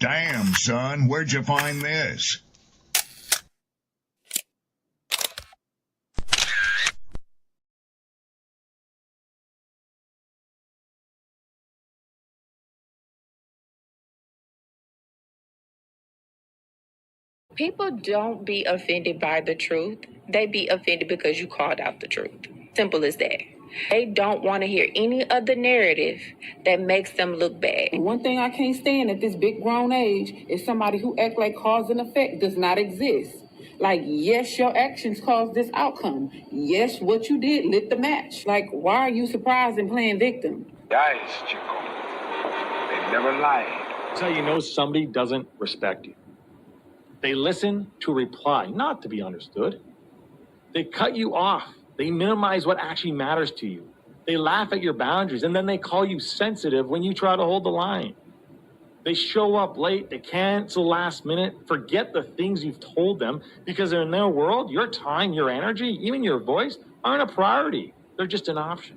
Damn, son, where'd you find this? People don't be offended by the truth. They be offended because you called out the truth. Simple as that. They don't want to hear any other narrative that makes them look bad. One thing I can't stand at this big grown age is somebody who act like cause and effect does not exist. Like, yes, your actions caused this outcome. Yes, what you did lit the match. Like, why are you surprised and playing victim? Guys, Chico, they never lied. That's how you know somebody doesn't respect you. They listen to reply, not to be understood. They cut you off. They minimize what actually matters to you. They laugh at your boundaries, and then they call you sensitive when you try to hold the line. They show up late, they cancel last minute, forget the things you've told them, because in their world, your time, your energy, even your voice aren't a priority. They're just an option.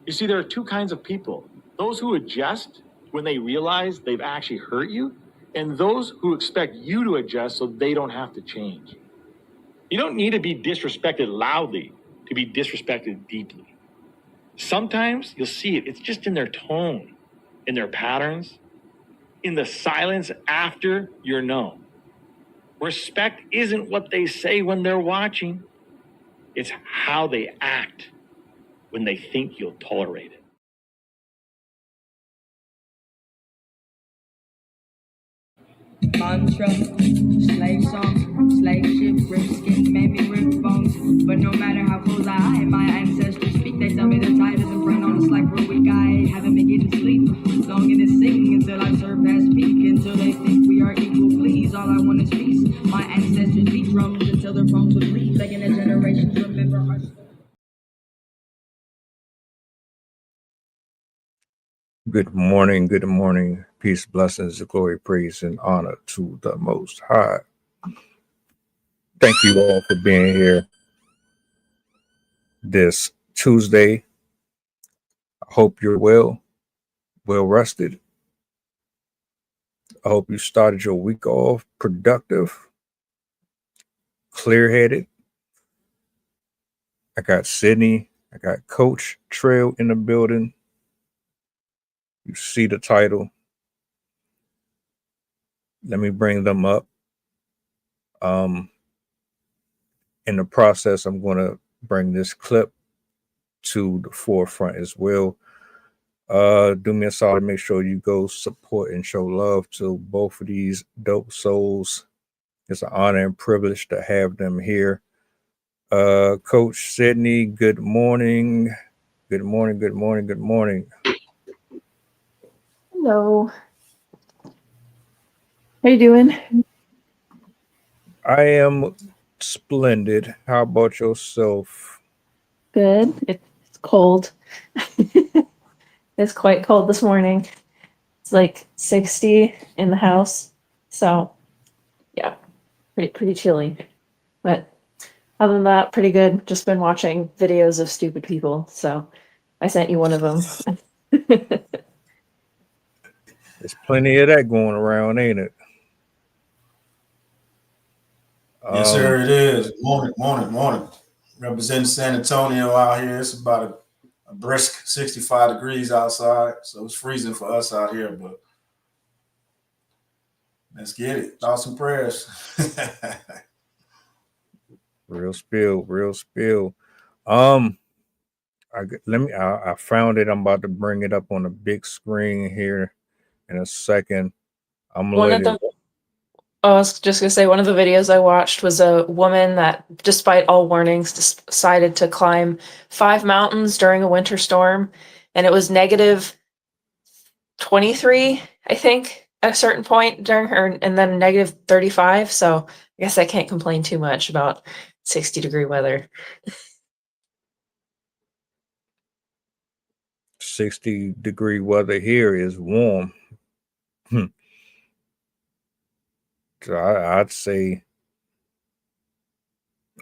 You see, there are two kinds of people. Those who adjust when they realize they've actually hurt you, and those who expect you to adjust so they don't have to change. You don't need to be disrespected loudly to be disrespected deeply. Sometimes you'll see it. It's just in their tone, in their patterns, in the silence after you're known. Respect isn't what they say when they're watching. It's how they act when they think you'll tolerate it. Mantra, slave song, slave ship, rip skin, made me rip bones. But no matter how close I hide, my ancestors speak. They tell me they're tired of the friend on us like we're weak. I haven't been getting sleep. Longing to sing until I surpass peak. Until they think we are equal, please. All I want is peace. My ancestors beat drums until their bones would bleed. Begging the generations remember our story. Good morning. Peace, blessings, glory, praise, and honor to the Most High. Thank you all for being here this Tuesday. I hope you're well rested. I hope you started your week off productive, clear-headed. I got Sydney, I got Coach Trail in the building. You see the title. Let me bring them up. In the process, I'm going to bring this clip to the forefront as well. Do me a solid, make sure you go support and show love to both of these dope souls. It's an honor and privilege to have them here. Coach Sydney, good morning. Good morning. Hello. How you doing? I am splendid. How about yourself? Good. It's cold. It's quite cold this morning. It's like 60 in the house. So yeah, pretty chilly. But other than that, pretty good. Just been watching videos of stupid people. So I sent you one of them. There's plenty of that going around, ain't it? Yes, sir, it is. Morning. Representing San Antonio out here. It's about a brisk 65 degrees outside, so it's freezing for us out here, but let's get it. Thoughts and prayers. Real spill. I found it. I'm about to bring it up on the big screen here in a second. I was just gonna say, one of the videos I watched was a woman that, despite all warnings, decided to climb 5 mountains during a winter storm, and it was negative 23, I think, at a certain point during her, and then negative 35. So I guess I can't complain too much about 60-degree weather. 60-degree weather here is warm. So I'd say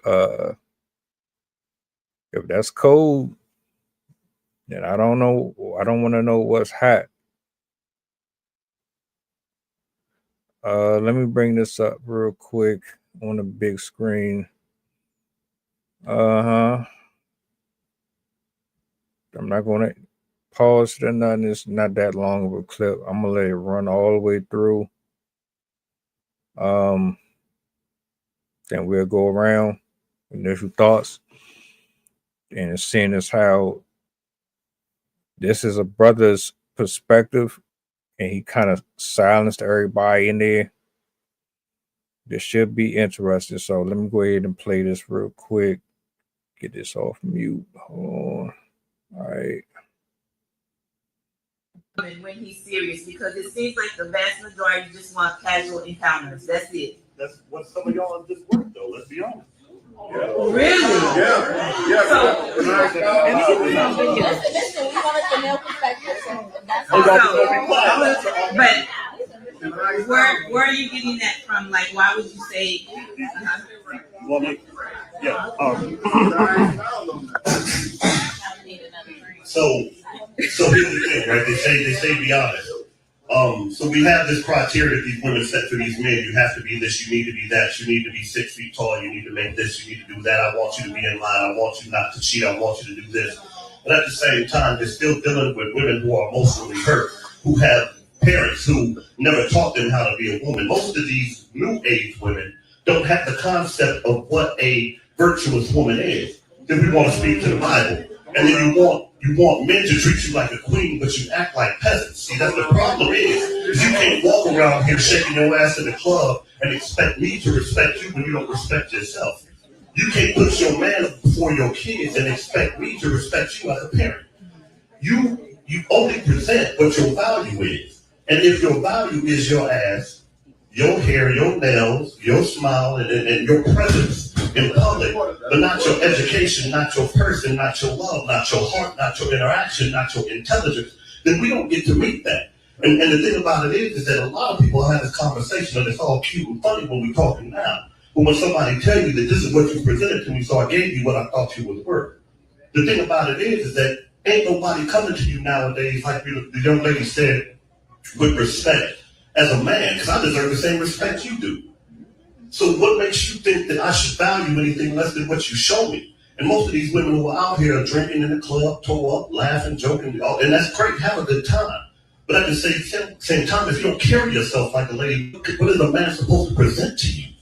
if that's cold, then I don't know. I don't want to know what's hot. Let me bring this up real quick on the big screen. I'm not going to pause it or nothing. It's not that long of a clip. I'm going to let it run all the way through. Then we'll go around initial thoughts. And seeing as how this is a brother's perspective, and he kind of silenced everybody in there. This should be interesting. So let me go ahead and play this real quick. Get this off mute. Hold on. All right. When he's serious, because it seems like the vast majority just want casual encounters. That's it. That's what some of y'all just work though. Let's be honest. Yeah. Really? Yeah. But where are you getting that from? Like, why would you say? Well, yeah. So here's the thing, right? They say be honest. So we have this criteria that these women set for these men. You have to be this, you need to be that, you need to be 6 feet tall, you need to make this, you need to do that. I want you to be in line, I want you not to cheat, I want you to do this. But at the same time, they're still dealing with women who are emotionally hurt, who have parents who never taught them how to be a woman. Most of these new age women don't have the concept of what a virtuous woman is. Then we want to speak to the Bible. And then you want men to treat you like a queen, but you act like peasants. See, that's the problem is you can't walk around here shaking your ass in the club and expect me to respect you when you don't respect yourself. You can't put your man before your kids and expect me to respect you as a parent. You only present what your value is. And if your value is your ass, your hair, your nails, your smile, and your presence in public, but not your education, not your person, not your love, not your heart, not your interaction, not your intelligence, then we don't get to meet that. And the thing about it is that a lot of people have this conversation and it's all cute and funny when we're talking now. But when somebody tell you that this is what you presented to me, so I gave you what I thought you was worth. The thing about it is that ain't nobody coming to you nowadays, like the young lady said, with respect as a man, because I deserve the same respect you do. So what makes you think that I should value anything less than what you show me? And most of these women who are out here are drinking in the club, toe up, laughing, joking, and that's great, have a good time. But at the same time, if you don't carry yourself like a lady, what is a man supposed to present to you?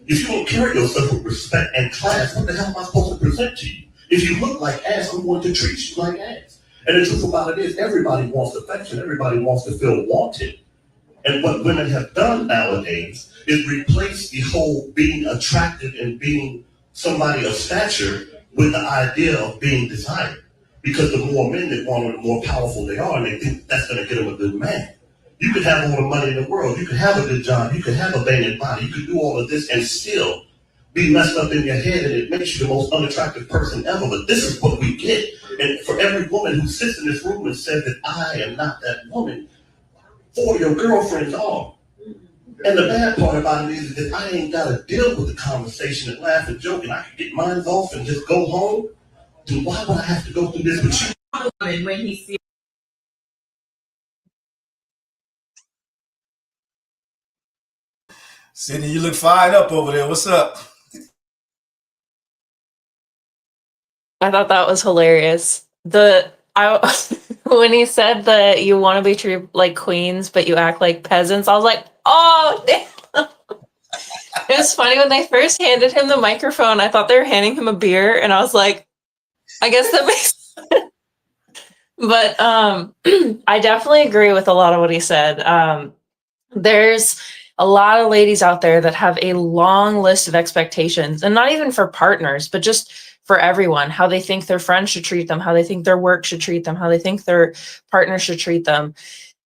If you don't carry yourself with respect and class, what the hell am I supposed to present to you? If you look like ass, I'm going to treat you like ass. And the truth about it is, everybody wants affection. Everybody wants to feel wanted. And what women have done nowadays is replace the whole being attractive and being somebody of stature with the idea of being desired. Because the more men they want, the more powerful they are, and they think that's going to get them a good man. You could have all the money in the world. You could have a good job. You could have a banging body. You could do all of this and still be messed up in your head, and it makes you the most unattractive person ever. But this is what we get. And for every woman who sits in this room and says that I am not that woman, 4 of your girlfriends are. And the bad part about it is that I ain't got to deal with the conversation and laugh and joke, and I can get mine off and just go home. Then why would I have to go through this with you? When he sees Sydney, you look fired up over there. What's up? I thought that was hilarious. When he said that you want to be treated like queens, but you act like peasants, I was like, oh, damn. It was funny when they first handed him the microphone. I thought they were handing him a beer, and I was like, I guess that makes sense. But I definitely agree with a lot of what he said. There's a lot of ladies out there that have a long list of expectations, and not even for partners, but just for everyone, how they think their friends should treat them, how they think their work should treat them, how they think their partner should treat them.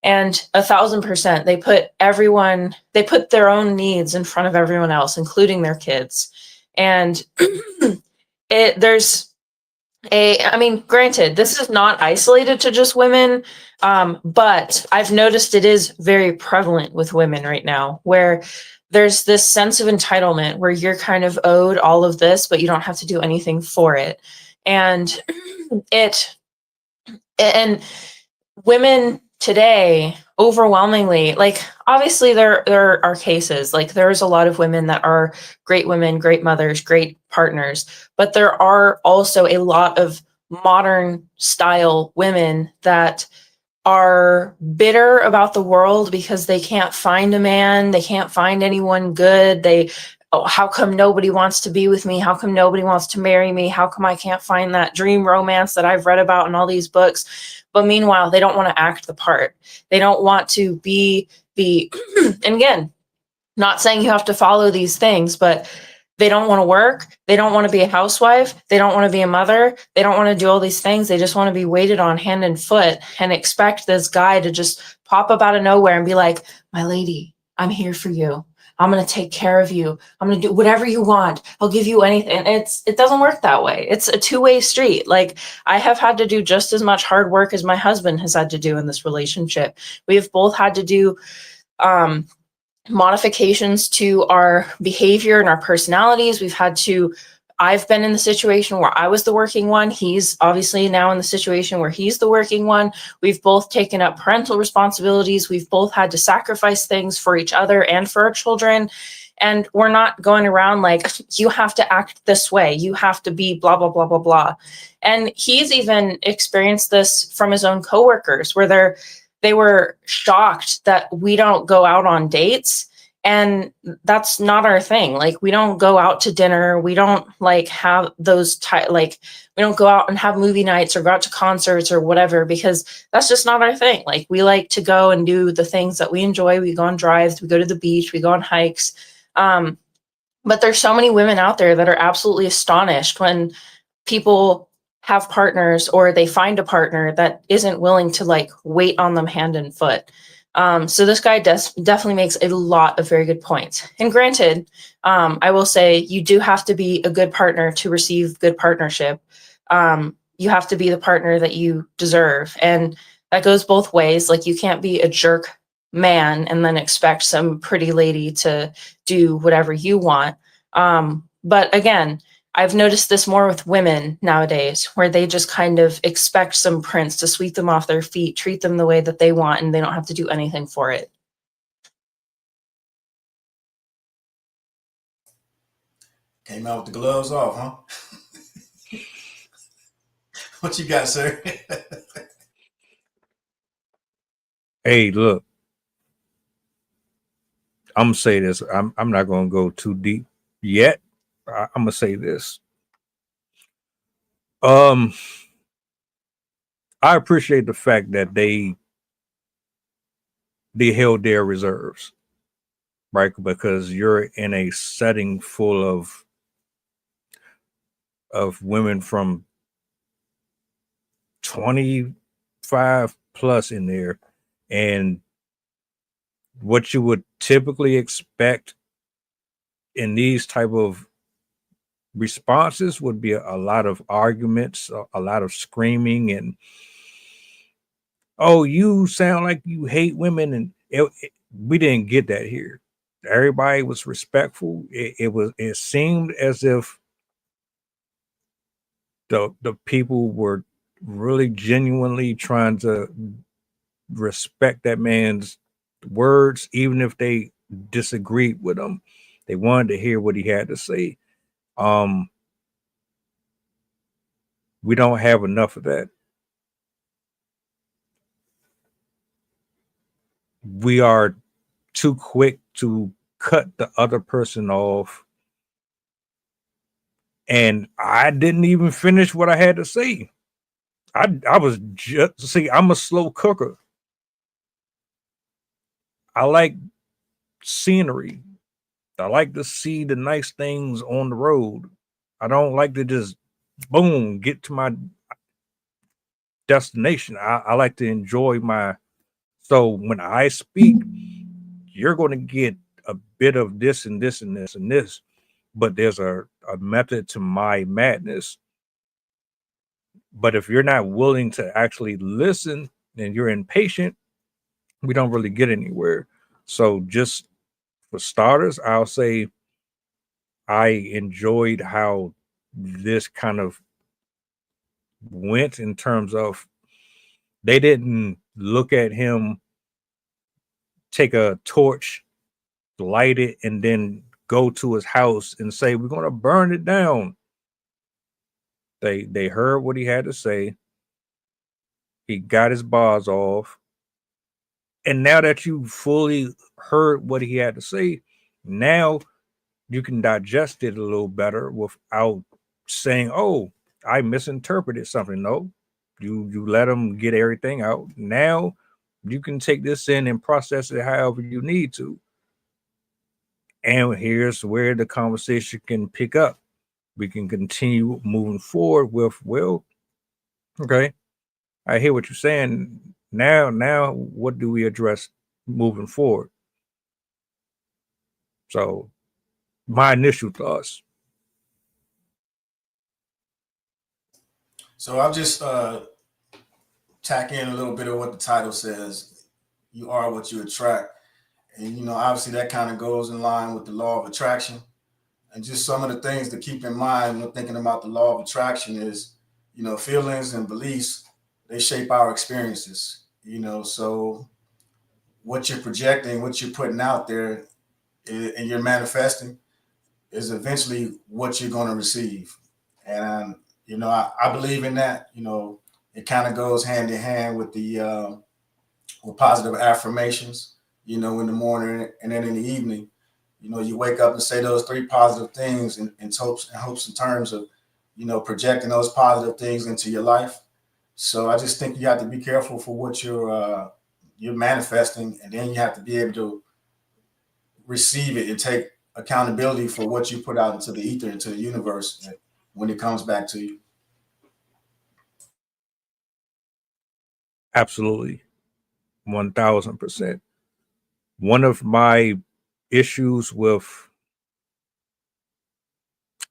And 1,000%, they put their own needs in front of everyone else, including their kids. And granted, this is not isolated to just women, but I've noticed it is very prevalent with women right now, where there's this sense of entitlement where you're kind of owed all of this, but you don't have to do anything for it. And women today overwhelmingly, like, obviously there are cases, like there's a lot of women that are great women, great mothers, great partners, but there are also a lot of modern style women that are bitter about the world because they can't find a man, they can't find anyone good. Oh, how come nobody wants to be with me? How come nobody wants to marry me? How come I can't find that dream romance that I've read about in all these books? But meanwhile, they don't want to act the part. They don't want to be the, and again, not saying you have to follow these things, but they don't want to work. They don't want to be a housewife. They don't want to be a mother. They don't want to do all these things. They just want to be waited on hand and foot and expect this guy to just pop up out of nowhere and be like, my lady, I'm here for you. I'm going to take care of you. I'm going to do whatever you want. I'll give you anything. It doesn't work that way. It's a two-way street. Like, I have had to do just as much hard work as my husband has had to do in this relationship. We have both had to do, modifications to our behavior and our personalities. I've been in the situation where I was the working one. He's obviously now in the situation where he's the working one. We've both taken up parental responsibilities. We've both had to sacrifice things for each other and for our children. And we're not going around like, you have to act this way. You have to be blah, blah, blah, blah, blah. And he's even experienced this from his own coworkers where they were shocked that we don't go out on dates. And that's not our thing. Like, we don't go out to dinner. We don't like have those we don't go out and have movie nights or go out to concerts or whatever, because that's just not our thing. Like, we like to go and do the things that we enjoy. We go on drives, we go to the beach, we go on hikes. But there's so many women out there that are absolutely astonished when people have partners or they find a partner that isn't willing to like wait on them hand and foot. So this guy definitely makes a lot of very good points. And granted, I will say you do have to be a good partner to receive good partnership. You have to be the partner that you deserve. And that goes both ways. Like, you can't be a jerk man and then expect some pretty lady to do whatever you want. But again, I've noticed this more with women nowadays, where they just kind of expect some prince to sweep them off their feet, treat them the way that they want, and they don't have to do anything for it. Came out with the gloves off, huh? What you got, sir? Hey, look, I'm gonna say this. I'm not gonna go too deep yet. I'm gonna say this. I appreciate the fact that they held their reserves, right? Because you're in a setting full of women from 25 plus in there, and what you would typically expect in these type of responses would be a lot of arguments, a lot of screaming, and oh, you sound like you hate women, and we didn't get that here. Everybody was respectful. It seemed as if the people were really genuinely trying to respect that man's words, even if they disagreed with him. They wanted to hear what he had to say. We don't have enough of that. We are too quick to cut the other person off. And I didn't even finish what I had to say. I was just, see, I'm a slow cooker. I like scenery. I like to see the nice things on the road. I don't like to just boom, get to my destination. I like to enjoy so when I speak, you're going to get a bit of this and this and this and this, but there's a method to my madness. But if you're not willing to actually listen and you're impatient, we don't really get anywhere. So just for starters, I'll say I enjoyed how this kind of went in terms of they didn't look at him take a torch, light it, and then go to his house and say, we're going to burn it down. They heard what he had to say. He got his bars off. And now that you fully heard what he had to say, now you can digest it a little better without saying, oh, I misinterpreted something. No, you let him get everything out. Now you can take this in and process it however you need to. And here's where the conversation can pick up. We can continue moving forward with, well, okay, I hear what you're saying. Now, what do we address moving forward? So, my initial thoughts. So I'll just tack in a little bit of what the title says. You are what you attract. And, you know, obviously that kind of goes in line with the law of attraction. And just some of the things to keep in mind when thinking about the law of attraction is, you know, feelings and beliefs, they shape our experiences, you know, so what you're projecting, what you're putting out there and you're manifesting is eventually what you're going to receive. And, you know, I believe in that. You know, it kind of goes hand in hand with the with positive affirmations, you know, in the morning and then in the evening. You know, you wake up and say those 3 positive things in hopes in terms of, you know, projecting those positive things into your life. So I just think you have to be careful for what you're manifesting, and then you have to be able to receive it and take accountability for what you put out into the ether, into the universe when it comes back to you. Absolutely. 1000%. One of my issues with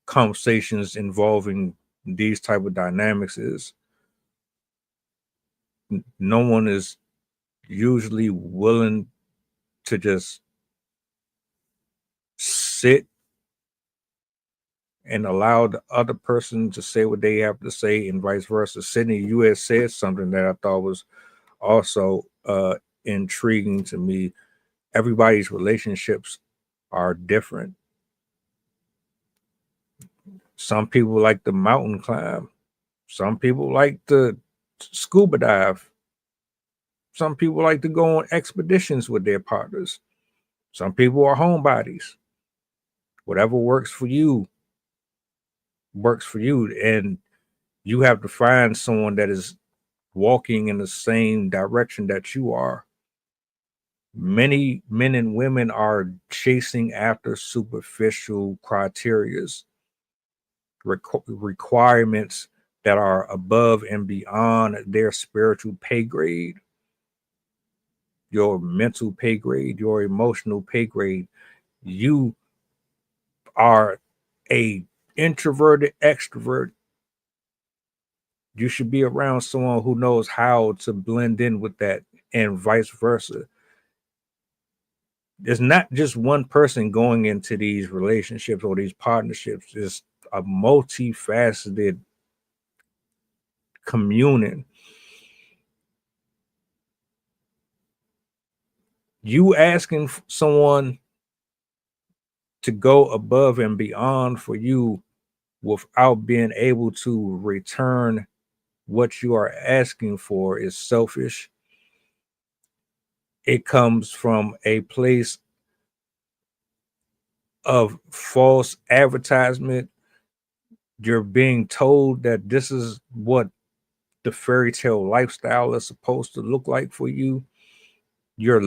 conversations involving these type of dynamics is no one is usually willing to just sit and allow the other person to say what they have to say and vice versa. Sydney, you had said something that I thought was also intriguing to me. Everybody's relationships are different. Some people like the mountain climb. Some people like to scuba dive. Some people like to go on expeditions with their partners. Some people are homebodies. Whatever works for you works for you. And you have to find someone that is walking in the same direction that you are. Many men and women are chasing after superficial criterias, requirements that are above and beyond their spiritual pay grade, your mental pay grade, your emotional pay grade. You are a introverted extrovert. You should be around someone who knows how to blend in with that, and vice versa. There's not just one person going into these relationships or these partnerships. It's a multifaceted communion. You asking someone to go above and beyond for you without being able to return what you are asking for is selfish. It comes from a place of false advertisement. You're being told that this is what the fairy tale lifestyle is supposed to look like for you. You're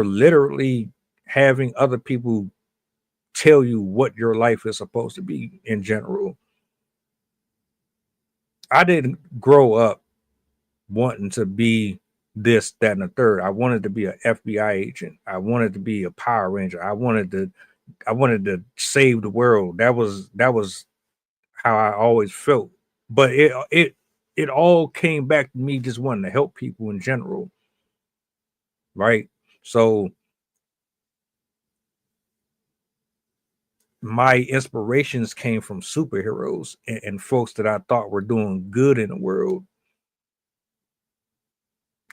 literally having other people tell you what your life is supposed to be in general. I didn't grow up wanting to be this, that, and the third. I wanted to be an FBI agent. I wanted to be a Power Ranger. I wanted to save the world. That was how I always felt. But it all came back to me just wanting to help people in general. Right? So my inspirations came from superheroes and folks that I thought were doing good in the world.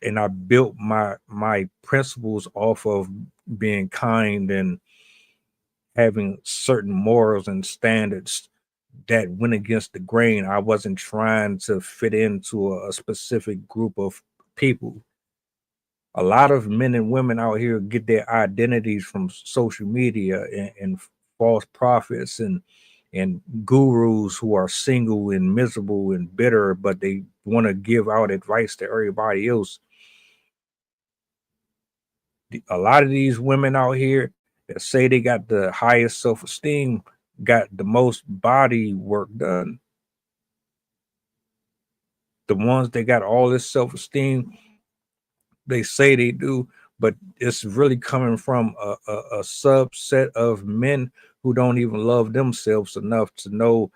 and I built my principles off of being kind and having certain morals and standards that went against the grain. I wasn't trying to fit into a specific group of people. A lot of men and women out here get their identities from social media and false prophets and gurus who are single and miserable and bitter, but they want to give out advice to everybody else. A lot of these women out here that say they got the highest self-esteem got the most body work done. The ones that got all this self-esteem, they say they do, but it's really coming from a subset of men who don't even love themselves enough to know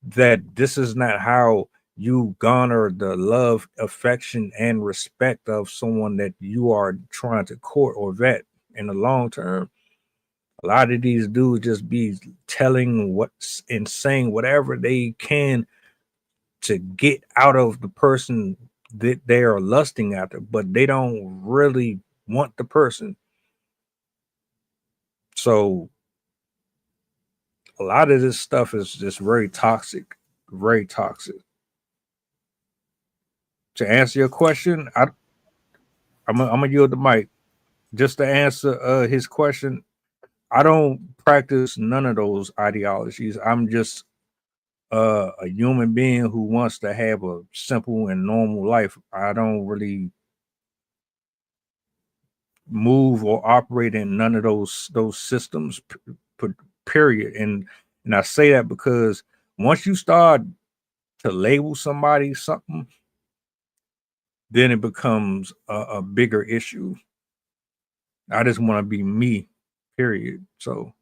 that this is not how you garner the love, affection, and respect of someone that you are trying to court or vet in the long term. A lot of these dudes just be telling what's and saying whatever they can to get out of the person that they are lusting after, but they don't really want the person. So a lot of this stuff is just very toxic, very toxic. To answer your question, I'm gonna yield the mic. Just to answer his question, I don't practice none of those ideologies. I'm just a human being who wants to have a simple and normal life. I don't really move or operate in none of those systems. Period. And I say that because once you start to label somebody something, then it becomes a bigger issue. I just want to be me. Period. So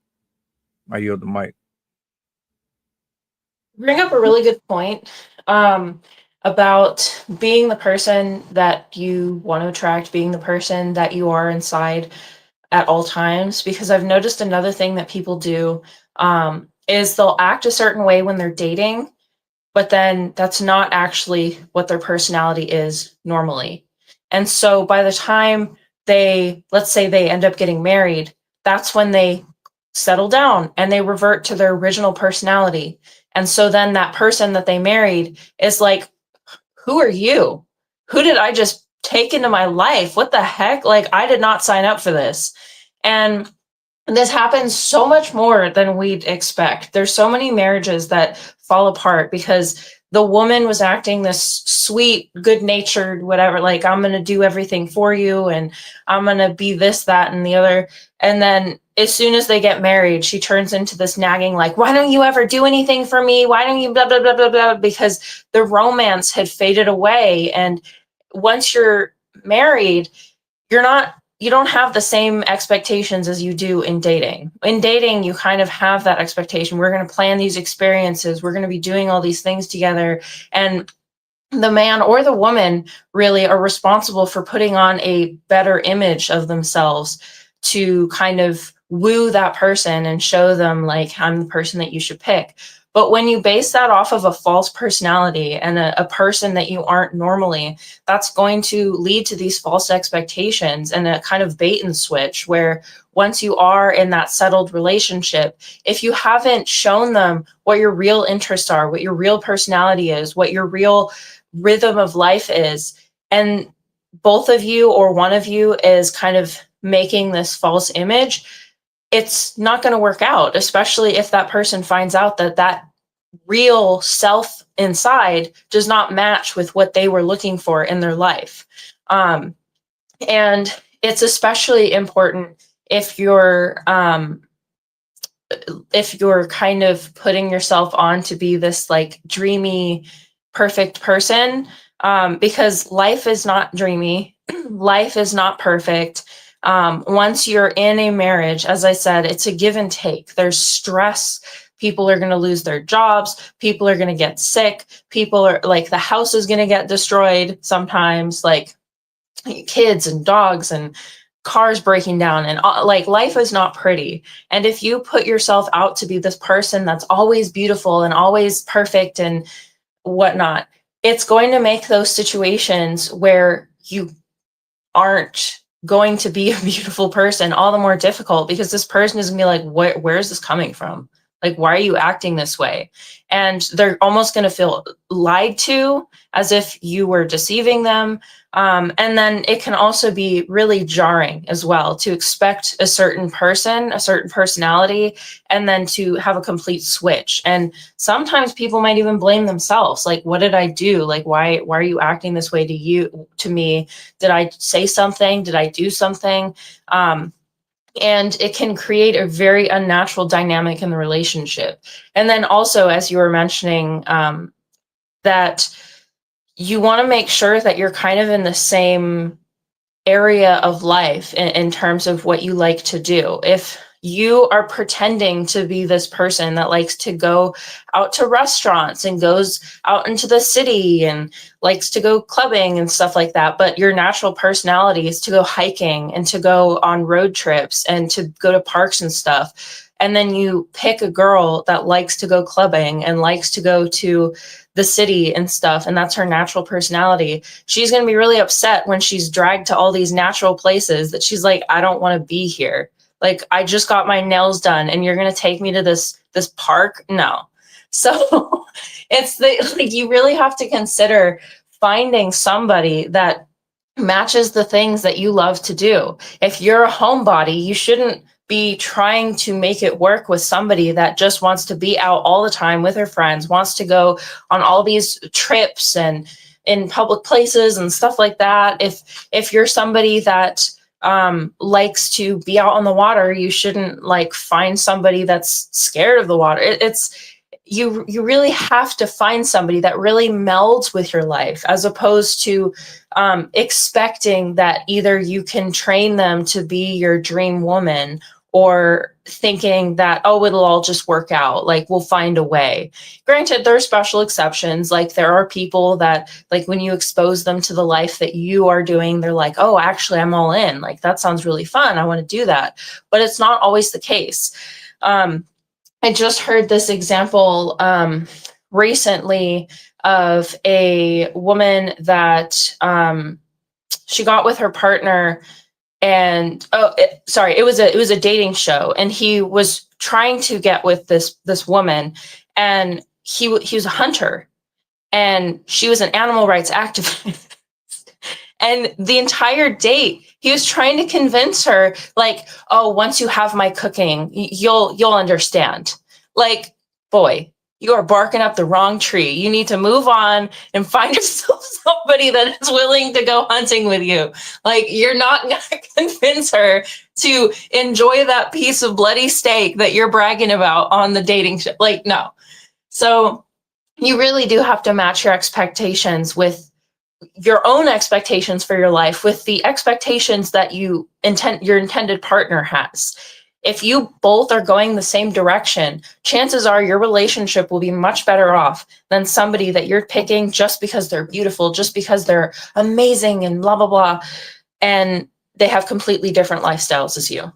I yield the mic. Bring up a really good point about being the person that you want to attract, being the person that you are inside at all times. Because I've noticed another thing that people do is they'll act a certain way when they're dating, but then that's not actually what their personality is normally. And so by the time let's say they end up getting married, that's when they settle down and they revert to their original personality. And so then that person that they married is like, who are you? Who did I just take into my life? What the heck? Like, I did not sign up for this. And this happens so much more than we'd expect. There's so many marriages that fall apart because the woman was acting this sweet, good-natured, whatever, like, I'm going to do everything for you and I'm going to be this, that, and the other. And then as soon as they get married, she turns into this nagging, like, why don't you ever do anything for me? Why don't you blah, blah, blah, blah, blah? Because the romance had faded away. And once you're married, you don't have the same expectations as you do in dating. In dating, you kind of have that expectation. We're going to plan these experiences. We're going to be doing all these things together. And the man or the woman really are responsible for putting on a better image of themselves to kind of woo that person and show them, like, I'm the person that you should pick. But when you base that off of a false personality and a person that you aren't normally, that's going to lead to these false expectations and a kind of bait and switch where once you are in that settled relationship, if you haven't shown them what your real interests are, what your real personality is, what your real rhythm of life is, and both of you or one of you is kind of making this false image, it's not going to work out, especially if that person finds out that that real self inside does not match with what they were looking for in their life. And it's especially important if you're kind of putting yourself on to be this like dreamy, perfect person, because life is not dreamy. Life is not perfect. Once you're in a marriage, as I said, it's a give and take. There's stress. People are going to lose their jobs. People are going to get sick. People are like, the house is going to get destroyed sometimes, like kids and dogs and cars breaking down, and like, life is not pretty. And if you put yourself out to be this person that's always beautiful and always perfect and whatnot, it's going to make those situations where you aren't going to be a beautiful person, all the more difficult, because this person is gonna be like, where is this coming from? Like, why are you acting this way? And they're almost going to feel lied to, as if you were deceiving them. And then it can also be really jarring as well to expect a certain person, a certain personality, and then to have a complete switch. And sometimes people might even blame themselves. Like, what did I do? Like, why are you acting this way to me? Did I say something? Did I do something? And it can create a very unnatural dynamic in the relationship. And then also, as you were mentioning, that you want to make sure that you're kind of in the same area of life in terms of what you like to do. If you are pretending to be this person that likes to go out to restaurants and goes out into the city and likes to go clubbing and stuff like that, but your natural personality is to go hiking and to go on road trips and to go to parks and stuff, and then you pick a girl that likes to go clubbing and likes to go to the city and stuff, and that's her natural personality, she's going to be really upset when she's dragged to all these natural places that she's like, I don't want to be here. Like, I just got my nails done and you're going to take me to this park? No. So it's like, you really have to consider finding somebody that matches the things that you love to do. If you're a homebody, you shouldn't be trying to make it work with somebody that just wants to be out all the time with her friends, wants to go on all these trips and in public places and stuff like that. If you're somebody that likes to be out on the water, you shouldn't like find somebody that's scared of the water. You really have to find somebody that really melds with your life, as opposed to expecting that either you can train them to be your dream woman, or thinking that, oh, it'll all just work out, like we'll find a way. Granted, there are special exceptions. Like, there are people that, like, when you expose them to the life that you are doing, they're like, oh, actually, I'm all in. Like, that sounds really fun. I want to do that. But it's not always the case. I just heard this example recently of a woman that she got with her partner, and it was a dating show, and he was trying to get with this woman, and he was a hunter, and she was an animal rights activist. And the entire date, he was trying to convince her, like, oh, once you have my cooking, you'll understand. Like, boy, you are barking up the wrong tree. You need to move on and find yourself somebody that is willing to go hunting with you. Like, you're not going to convince her to enjoy that piece of bloody steak that you're bragging about on the dating show. Like, no. So you really do have to match your expectations with your own expectations for your life with the expectations that your intended partner has. If you both are going the same direction, chances are your relationship will be much better off than somebody that you're picking just because they're beautiful, just because they're amazing and blah, blah, blah, and they have completely different lifestyles as you.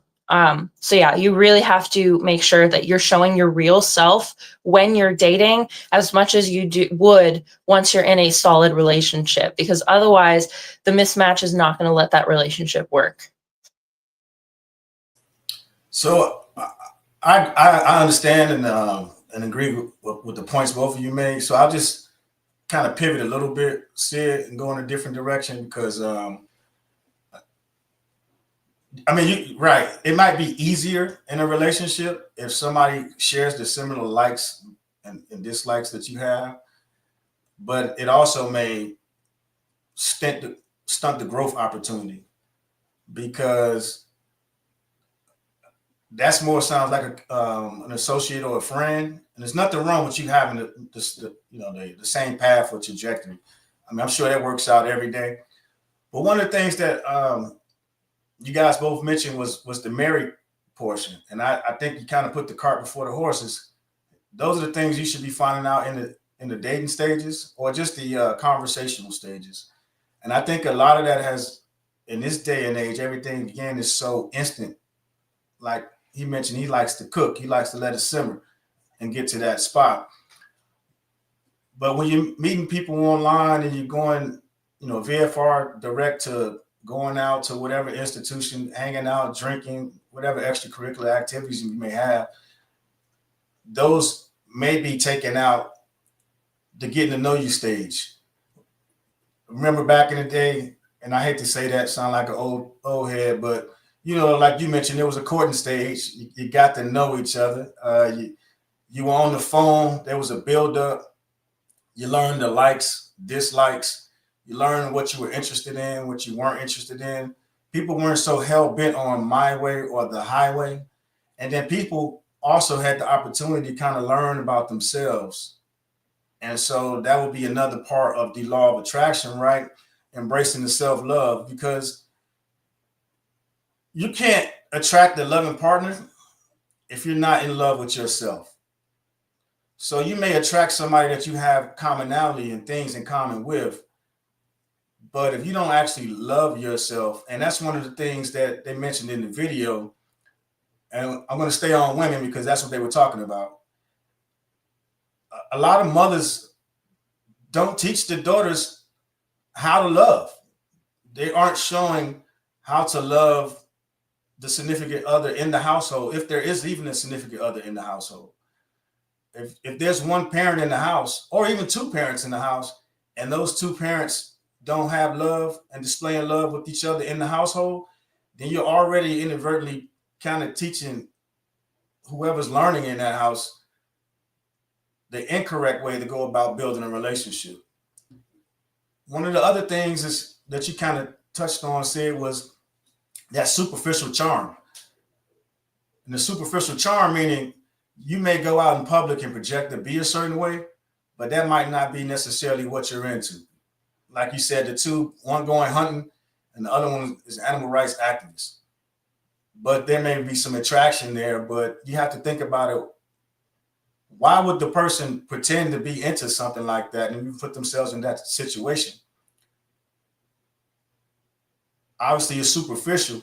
So yeah, you really have to make sure that you're showing your real self when you're dating as much as you would once you're in a solid relationship, because otherwise the mismatch is not going to let that relationship work. So I understand and agree with the points both of you made. So I'll just kind of pivot a little bit, Sid, and go in a different direction, because I mean, right. It might be easier in a relationship if somebody shares the similar likes and dislikes that you have, but it also may stunt the growth opportunity, because that's more sounds like an associate or a friend, and there's nothing wrong with you having the same path or trajectory. I mean, I'm sure that works out every day. But one of the things that you guys both mentioned was the married portion. And I think you kind of put the cart before the horses. Those are the things you should be finding out in the dating stages, or just the conversational stages. And I think a lot of that has, in this day and age, everything again is so instant. Like he mentioned, he likes to cook, he likes to let it simmer and get to that spot. But when you're meeting people online and you're going, VFR direct to going out to whatever institution, hanging out, drinking, whatever extracurricular activities you may have, those may be taken out the getting to know you stage. Remember back in the day, and I hate to say that, sound like an old head, but like you mentioned, there was a courting stage. You got to know each other. You were on the phone. There was a build-up. You learned the likes, dislikes. You learned what you were interested in, what you weren't interested in. People weren't so hell-bent on my way or the highway. And then people also had the opportunity to kind of learn about themselves. And so that would be another part of the law of attraction, right? Embracing the self-love, because you can't attract a loving partner if you're not in love with yourself. So you may attract somebody that you have commonality and things in common with, but if you don't actually love yourself, and that's one of the things that they mentioned in the video, and I'm going to stay on women because that's what they were talking about. A lot of mothers don't teach their daughters how to love. They aren't showing how to love the significant other in the household, if there is even a significant other in the household. If there's one parent in the house, or even two parents in the house, and those two parents don't have love and displaying love with each other in the household, then you're already inadvertently kind of teaching whoever's learning in that house the incorrect way to go about building a relationship. One of the other things is that you kind of touched on, said, was that superficial charm. And the superficial charm meaning you may go out in public and project to be a certain way, but that might not be necessarily what you're into. Like you said, one going hunting and the other one is animal rights activist. But there may be some attraction there, but you have to think about it. Why would the person pretend to be into something like that and you put themselves in that situation? Obviously, it's superficial,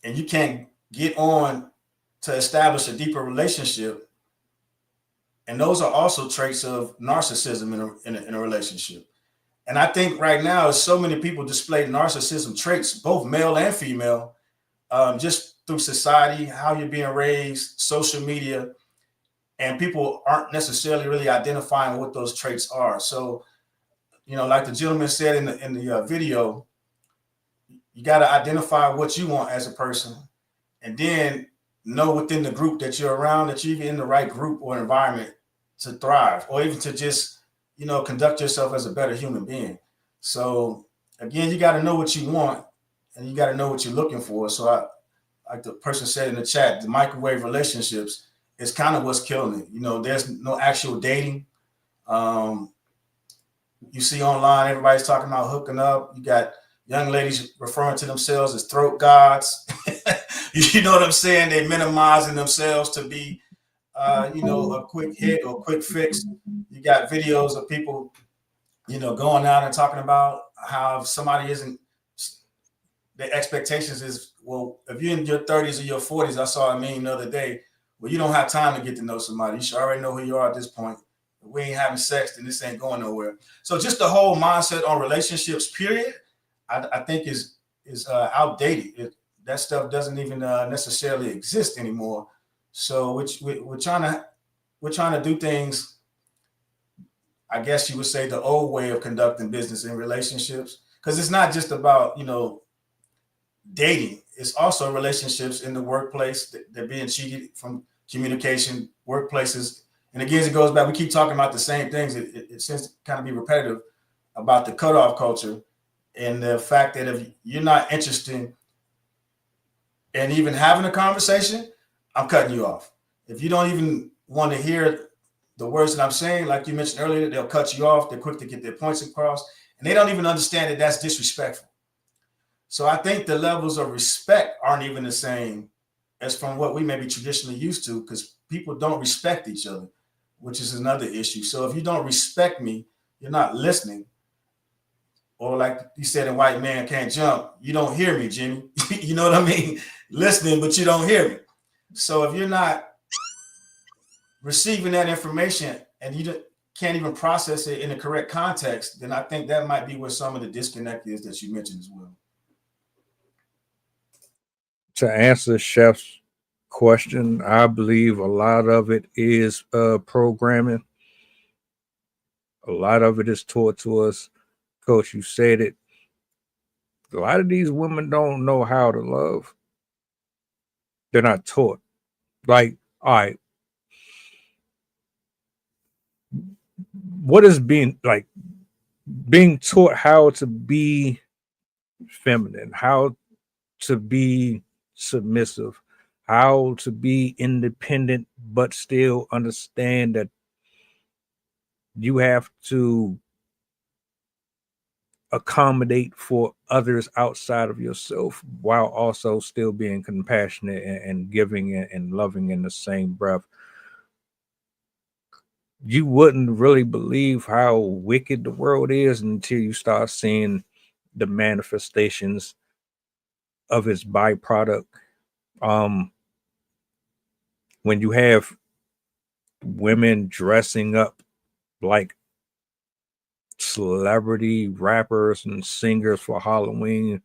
and you can't get on to establish a deeper relationship. And those are also traits of narcissism in a relationship. And I think right now, so many people display narcissism traits, both male and female, just through society, how you're being raised, social media, and people aren't necessarily really identifying what those traits are. So, like the gentleman said in the video, you got to identify what you want as a person, and then know within the group that you're around that you're in the right group or environment to thrive, or even to just conduct yourself as a better human being. So again, you got to know what you want, and you got to know what you're looking for. So like the person said in the chat, the microwave relationships is kind of what's killing it. There's no actual dating. You see online, everybody's talking about hooking up. You got young ladies referring to themselves as throat gods. You know what I'm saying? They're minimizing themselves to be a quick hit or quick fix. You got videos of people, going out and talking about how somebody isn't, the expectations is, well, if you're in your 30s or your 40s, I saw a meme the other day, well, you don't have time to get to know somebody. You should already know who you are at this point. If we ain't having sex, then this ain't going nowhere. So just the whole mindset on relationships, period, I think is outdated. That stuff doesn't even necessarily exist anymore. So we're trying to do things, I guess you would say, the old way of conducting business in relationships, because it's not just about dating. It's also relationships in the workplace. They're being cheated from communication, workplaces. And again, it goes back, we keep talking about the same things. It seems to kind of be repetitive about the cutoff culture and the fact that if you're not interested in even having a conversation, I'm cutting you off. If you don't even want to hear the words that I'm saying, like you mentioned earlier, they'll cut you off. They're quick to get their points across, and they don't even understand that that's disrespectful. So I think the levels of respect aren't even the same as from what we may be traditionally used to, because people don't respect each other, which is another issue. So if you don't respect me, you're not listening. Or like you said, a white man can't jump. You don't hear me, Jimmy. You know what I mean? Listening, but you don't hear me. So if you're not receiving that information and you can't even process it in the correct context, then I think that might be where some of the disconnect is that you mentioned as well. To answer Chef's question, I believe a lot of it is programming. A lot of it is taught to us. Coach, you said it. A lot of these women don't know how to love. They're not taught. Like, all right, what is being taught how to be feminine, how to be submissive, how to be independent, but still understand that you have to accommodate for others outside of yourself while also still being compassionate and giving and loving in the same breath. You wouldn't really believe how wicked the world is until you start seeing the manifestations of its byproduct. When you have women dressing up like celebrity rappers and singers for Halloween,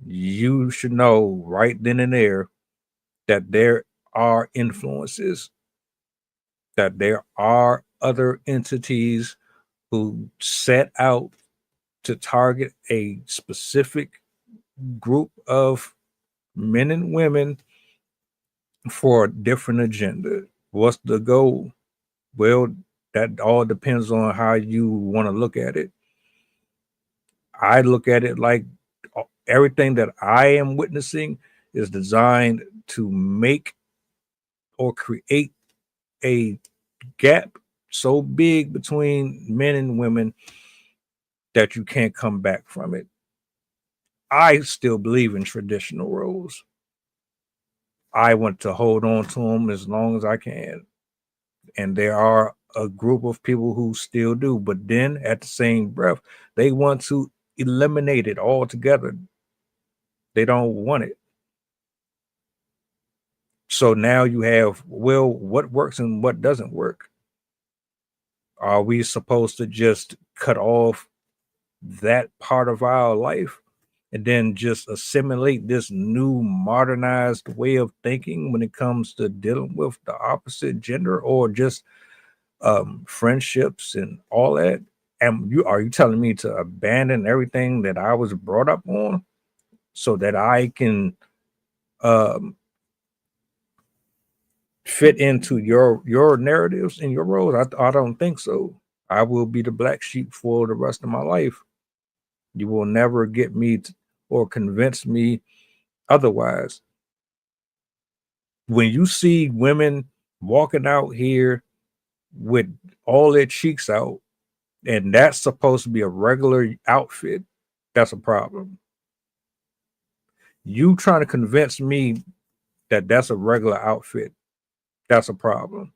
you should know right then and there that there are influences, that there are other entities who set out to target a specific group of men and women for a different agenda. What's the goal? Well, that all depends on how you want to look at it. I look at it like everything that I am witnessing is designed to make or create a gap so big between men and women that you can't come back from it. I still believe in traditional roles. I want to hold on to them as long as I can. And there are a group of people who still do, but then at the same breath, they want to eliminate it altogether. They don't want it. So now you have, well, what works and what doesn't work? Are we supposed to just cut off that part of our life and then just assimilate this new modernized way of thinking when it comes to dealing with the opposite gender, or just friendships and all that? And are you telling me to abandon everything that I was brought up on so that I can fit into your narratives and your roles? I don't think so. I will be the black sheep for the rest of my life. You will never get me or convince me otherwise. When you see women walking out here with all their cheeks out, and that's supposed to be a regular outfit, that's a problem. You trying to convince me that that's a regular outfit, that's a problem.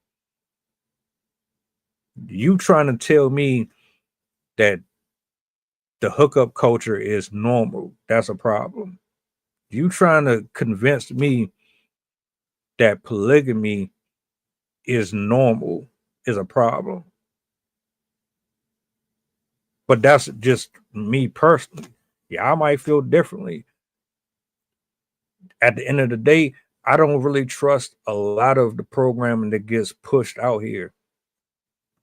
You trying to tell me that the hookup culture is normal, that's a problem. You trying to convince me that polygamy is normal is a problem. But that's just me personally. Yeah, I might feel differently. At the end of the day, I don't really trust a lot of the programming that gets pushed out here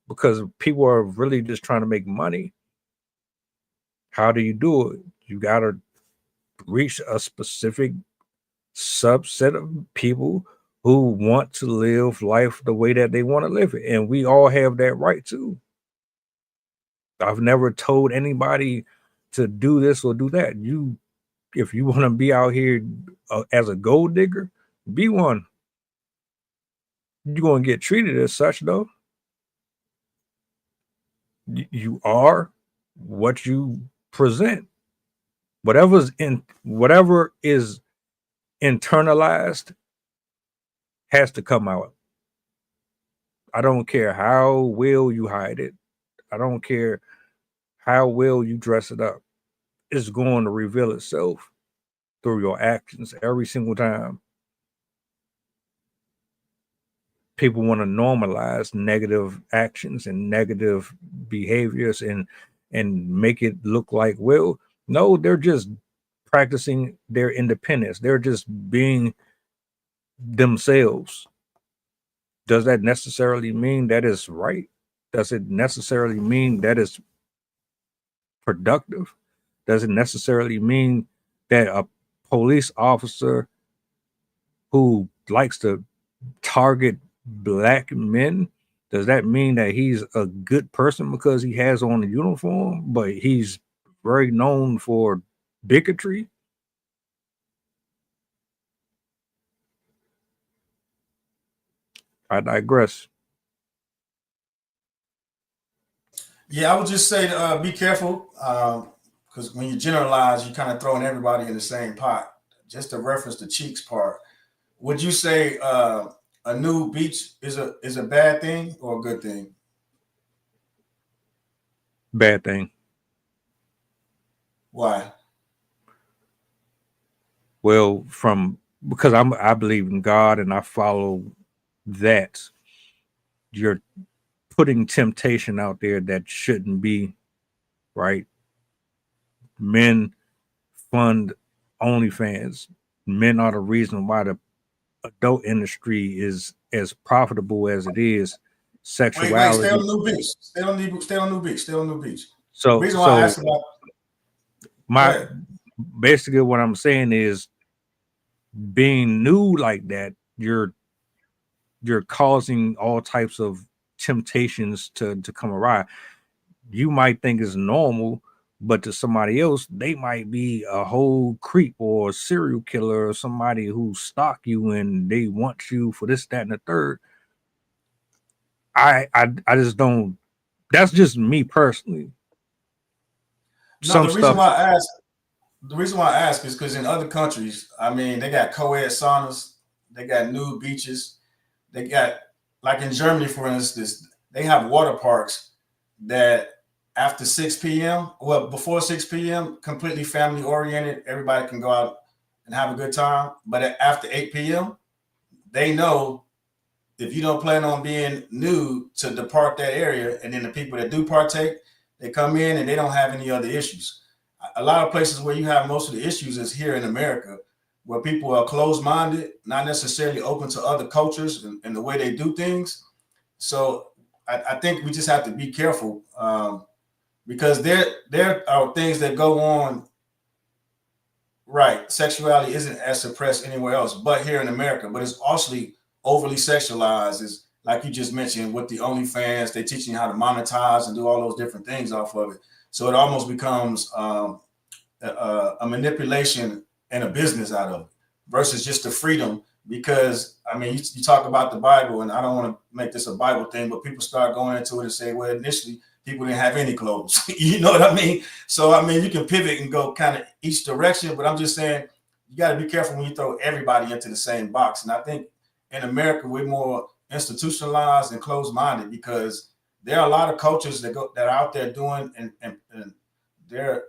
because people are really just trying to make money. How do you do it? You got to reach a specific subset of people who want to live life the way that they want to live it. And we all have that right too. I've never told anybody to do this or do that. If you want to be out here as a gold digger, be one. You're going to get treated as such, though. You are what you present. Whatever is internalized has to come out. I don't care how well you hide it. I don't care how well you dress it up. It's going to reveal itself through your actions every single time. people want to normalize negative actions and negative behaviors and make it look like, well, no, they're just practicing their independence. They're just being themselves. Does that necessarily mean that is right? Does it necessarily mean that is productive? Does it necessarily mean that a police officer who likes to target black men, does that mean that he's a good person because he has on a uniform, but he's very known for bigotry? I digress. Yeah, I would just say be careful because when you generalize, you're kind of throwing everybody in the same pot. Just to reference the cheeks part, would you say a new beach is a bad thing or a good thing? Bad thing. Why? Well, because I believe in God and I follow that. You're putting temptation out there that shouldn't be, right? Men fund OnlyFans. Men are the reason why the adult industry is as profitable as it is. Wait, stay on Sexuality. New Beach. Stay on New Beach. Stay on New Beach. The So reason why I asked about go my ahead. basically what I'm saying is, being new like that, you're causing all types of temptations to come awry. You might think it's normal, but to somebody else, they might be a whole creep or a serial killer or somebody who stalk you and they want you for this, that, and the third. I just don't. That's just me personally. No, Some stuff. the reason why I ask is because in other countries, I mean, they got co-ed saunas, they got nude beaches, they got like in Germany, for instance, they have water parks that after 6 p.m., well, before 6 p.m., completely family oriented. Everybody can go out and have a good time. But after 8 p.m., they know if you don't plan on being nude to depart that area, and then the people that do partake, they come in and they don't have any other issues. A lot of places where you have most of the issues is here in America, where people are closed-minded, not necessarily open to other cultures and the way they do things. So I think we just have to be careful because there are things that go on. Right, sexuality isn't as suppressed anywhere else, but here in America. But it's also overly sexualized. Is like you just mentioned with the OnlyFans, they teaching you how to monetize and do all those different things off of it. So it almost becomes a manipulation and a business out of it versus just the freedom. Because I mean, you talk about the Bible, and I don't want to make this a Bible thing, but people start going into it and say, well, initially people didn't have any clothes. You know what I mean? So I mean, you can pivot and go kind of each direction, but I'm just saying you got to be careful when you throw everybody into the same box. And I think in America we're more institutionalized and closed-minded because there are a lot of cultures that are out there doing and they're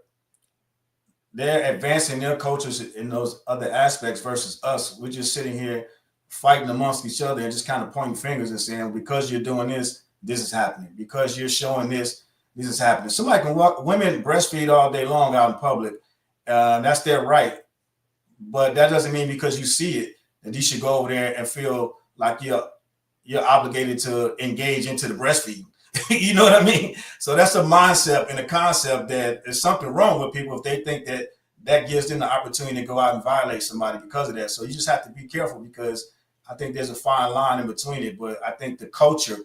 advancing their cultures in those other aspects versus us. We're just sitting here fighting amongst each other and just kind of pointing fingers and saying, because you're doing this, this is happening. Because you're showing this, this is happening. Somebody can walk, women breastfeed all day long out in public. That's their right. But that doesn't mean because you see it that you should go over there and feel like you're obligated to engage into the breastfeeding. You know what I mean? So that's a mindset and a concept that there's something wrong with people if they think that that gives them the opportunity to go out and violate somebody because of that. So you just have to be careful because I think there's a fine line in between it. But I think the culture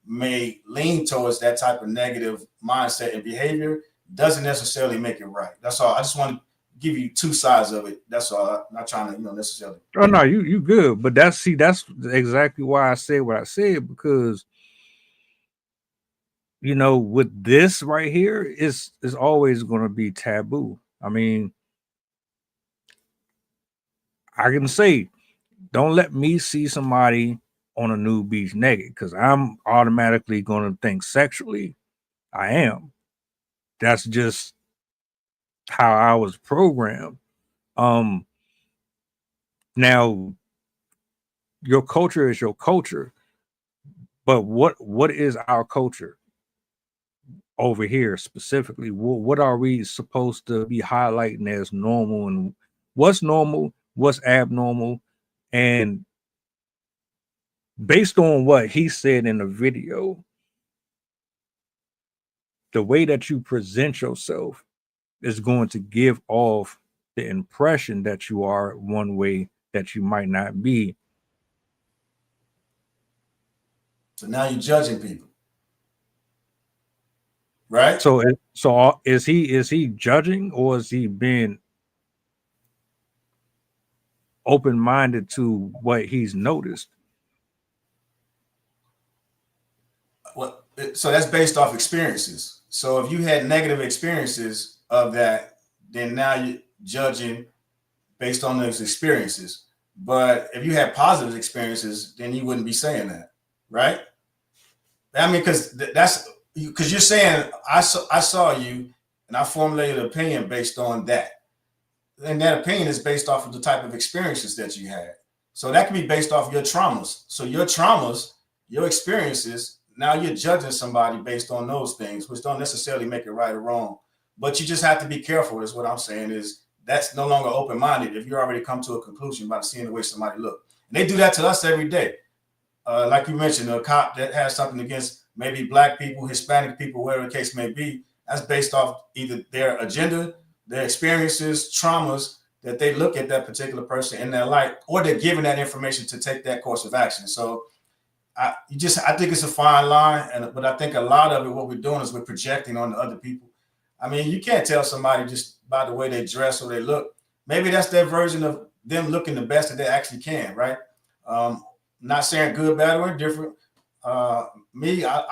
may lean towards that type of negative mindset and behavior. Doesn't necessarily make it right. That's all. I just want to give you two sides of it. That's all. I'm not trying to, necessarily. Oh no, you good. But that's exactly why I said what I said, because with this right here, is always going to be taboo. I mean, I can say, don't let me see somebody on a nude beach naked, because I'm automatically going to think sexually. I am. That's just how I was programmed. Now, your culture is your culture. But what is our culture over here specifically? What are we supposed to be highlighting as normal, and what's normal, what's abnormal? And based on what he said in the video, the way that you present yourself is going to give off the impression that you are one way that you might not be. So now you're judging people, right? So is he judging, or is he being open-minded to what he's noticed? Well, so that's based off experiences. So if you had negative experiences of that, then now you're judging based on those experiences. But if you had positive experiences, then you wouldn't be saying that, right? I mean, because you're saying I saw you and I formulated an opinion based on that, and that opinion is based off of the type of experiences that you had. So that can be based off of your traumas. So your traumas, your experiences, now you're judging somebody based on those things, which don't necessarily make it right or wrong. But you just have to be careful, is what I'm saying, is that's no longer open-minded if you already come to a conclusion by seeing the way somebody look. And they do that to us every day. Like you mentioned, a cop that has something against maybe black people, Hispanic people, whatever the case may be, that's based off either their agenda, their experiences, traumas, that they look at that particular person in their light, or they're given that information to take that course of action. So I think it's a fine line, but I think a lot of it, what we're doing is we're projecting on the other people. I mean, you can't tell somebody just by the way they dress or they look. Maybe that's their version of them looking the best that they actually can, right? Not saying good, bad, or indifferent. I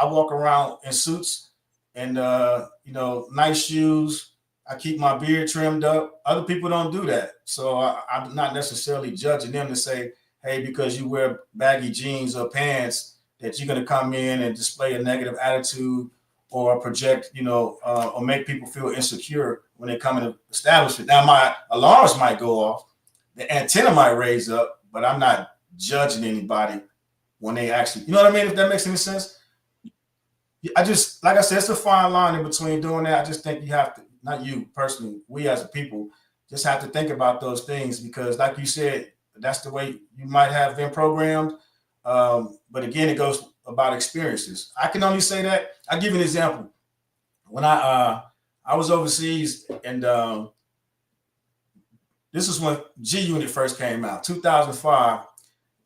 walk around in suits and nice shoes. I keep my beard trimmed up. Other people don't do that, so I'm not necessarily judging them to say, hey, because you wear baggy jeans or pants, that you're going to come in and display a negative attitude or project, or make people feel insecure when they come in the establishment. Now, my alarms might go off, the antenna might raise up, but I'm not judging anybody when they actually, you know what I mean? If that makes any sense. I just, like I said, it's a fine line in between doing that. I just think you have to, not you personally, we as a people just have to think about those things, because like you said, that's the way you might have been programmed. But again, it goes about experiences. I can only say that. I'll give you an example. When I was overseas, and this is when G Unit first came out, 2005,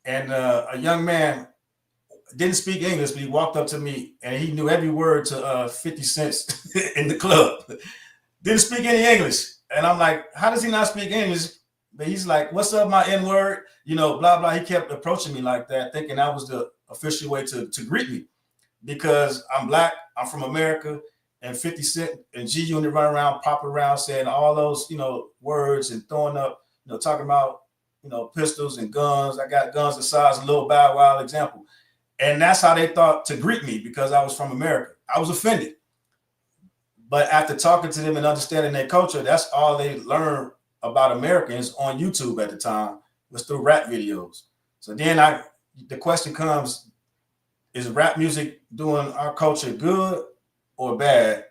and a young man didn't speak English, but he walked up to me and he knew every word to 50 cents in the club. Didn't speak any English. And I'm like, how does he not speak English? But he's like, what's up, my N-word? Blah, blah. He kept approaching me like that, thinking that was the official way to greet me, because I'm black, I'm from America, and 50 Cent and G Unit run around, pop around, saying all those, words and throwing up, talking about, pistols and guns. I got guns the size of Lil Bow Wow, example. And that's how they thought to greet me, because I was from America. I was offended. But after talking to them and understanding their culture, that's all they learned about Americans on YouTube at the time, was through rap videos. So then the question comes, is rap music doing our culture good or bad?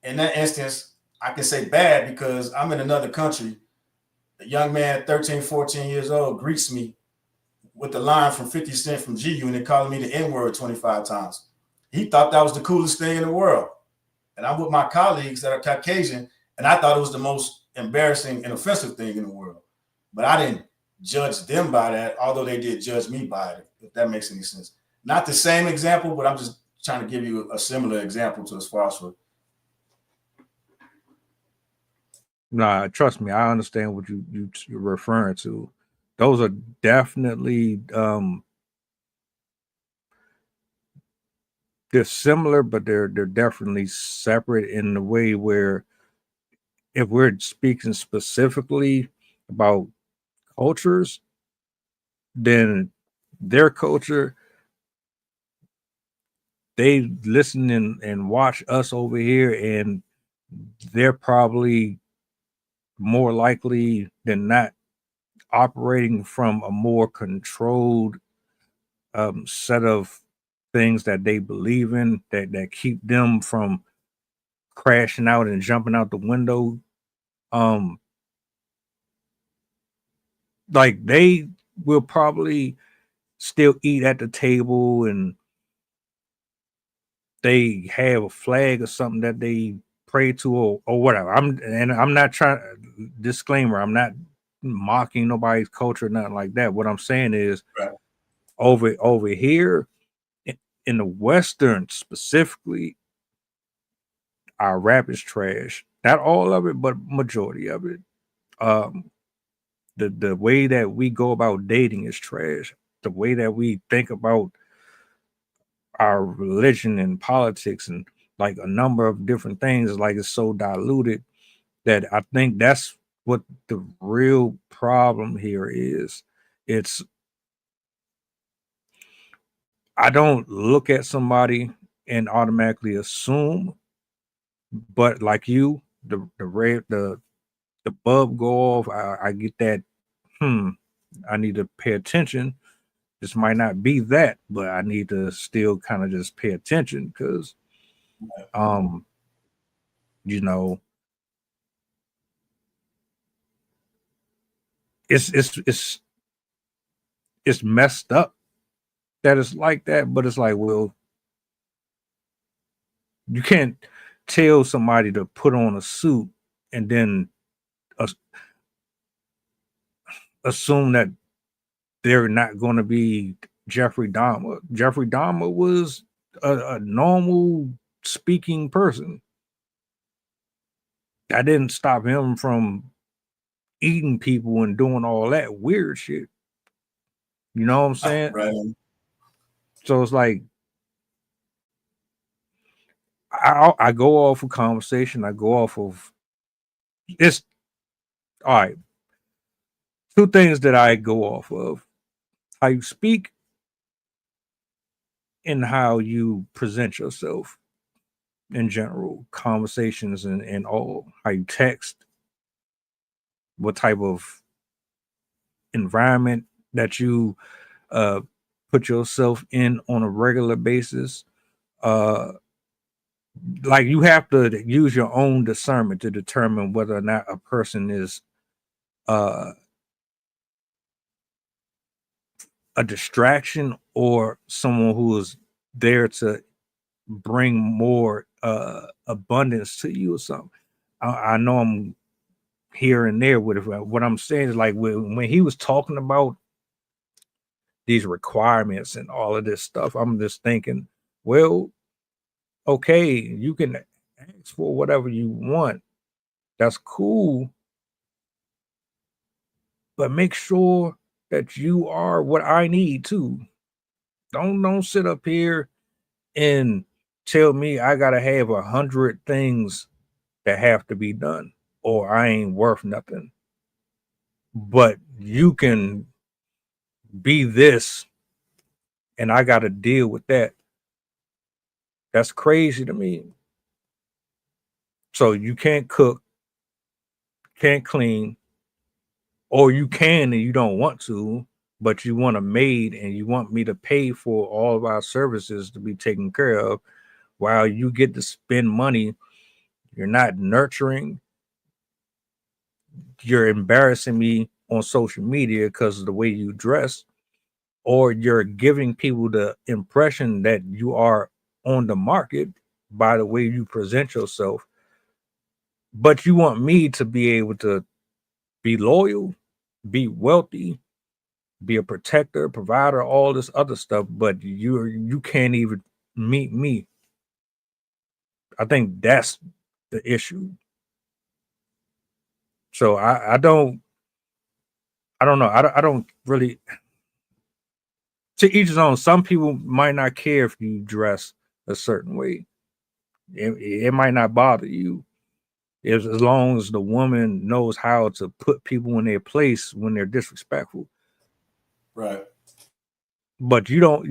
In that instance, I can say bad, because I'm in another country. A young man, 13, 14 years old, greets me with the line from 50 Cent from G Unit calling me the N-word 25 times. He thought that was the coolest thing in the world. And I'm with my colleagues that are Caucasian, and I thought it was the most embarrassing and offensive thing in the world. But I didn't judge them by that, although they did judge me by it, if that makes any sense. Not the same example, but I'm just trying to give you a similar example to as far as for. Nah, trust me, I understand what you're referring to. Those are definitely they're similar, but they're definitely separate in the way where, if we're speaking specifically about cultures, then their culture, they listen and watch us over here, and they're probably more likely than not operating from a more controlled set of things that they believe in that keep them from crashing out and jumping out the window. Like they will probably still eat at the table and they have a flag or something that they pray to or whatever. I'm not trying, disclaimer, I'm not mocking nobody's culture, nothing like that. What I'm saying is over here in the Western specifically, our rap is trash. Not all of it, but majority of it. The way that we go about dating is trash. The way that we think about our religion and politics and like a number of different things, like it's so diluted that I think that's what the real problem here is. It's I don't look at somebody and automatically assume, but like you, the bulb go off. I get that. I need to pay attention. This might not be that, but I need to still kind of just pay attention because, you know, it's messed up that it's like that, but it's like, well, you can't tell somebody to put on a suit and then assume that they're not going to be Jeffrey Dahmer. Jeffrey Dahmer was a normal speaking person. That didn't stop him from eating people and doing all that weird shit. You know what I'm saying? Right. So it's like I go off of conversation. I go off of it's all right. Two things that I go off of: how you speak and how you present yourself in general, conversations and all, how you text, what type of environment that you put yourself in on a regular basis. Like you have to use your own discernment to determine whether or not a person is a distraction or someone who is there to bring more abundance to you or something. I know I'm here and there with it. What I'm saying is like when he was talking about these requirements and all of this stuff, I'm just thinking, well, okay, you can ask for whatever you want. That's cool. But make sure that you are what I need too. Don't sit up here and tell me I gotta have 100 things that have to be done or I ain't worth nothing. But you can be this and I gotta deal with that. That's crazy to me. So you can't cook, can't clean, or you can and you don't want to, but you want a maid and you want me to pay for all of our services to be taken care of while you get to spend money. You're not nurturing. You're embarrassing me on social media because of the way you dress, or you're giving people the impression that you are on the market by the way you present yourself. But you want me to be able to be loyal, be wealthy, be a protector, provider, all this other stuff, but you can't even meet me. I think that's the issue. So I don't know. I don't really, to each his own. Some people might not care if you dress a certain way. It might not bother you as long as the woman knows how to put people in their place when they're disrespectful. Right. But you want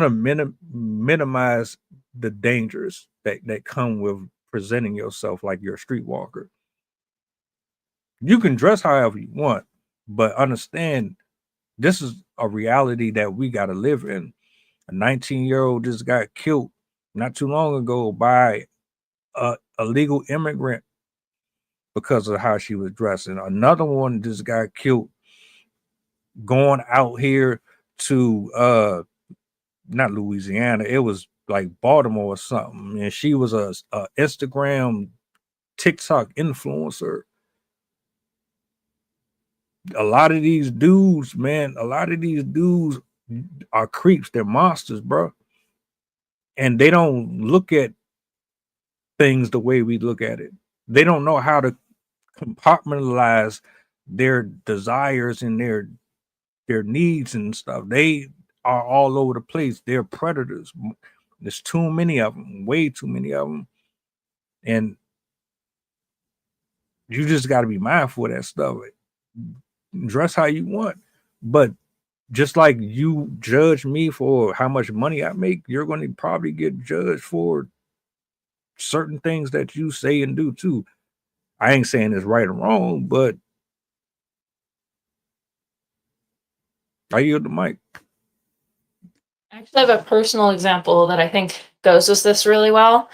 to minimize the dangers that come with presenting yourself like you're a streetwalker. You can dress however you want, but understand This is a reality that we got to live in. A 19-year-old just got killed not too long ago by a illegal immigrant because of how she was dressing. Another one just got killed going out here to not Louisiana. It was like Baltimore or something. And she was a Instagram TikTok influencer. A lot of these dudes, man, are creeps. They're monsters, bro. And they don't look at things the way we look at it. They don't know how to compartmentalize their desires and their needs and stuff. They are all over the place. They're predators. There's too many of them, way too many of them. And you just got to be mindful of that stuff. Dress how you want. But just like you judge me for how much money I make, you're going to probably get judged for certain things that you say and do too. I ain't saying it's right or wrong, but I yield the mic. I actually have a personal example that I think goes with this really well.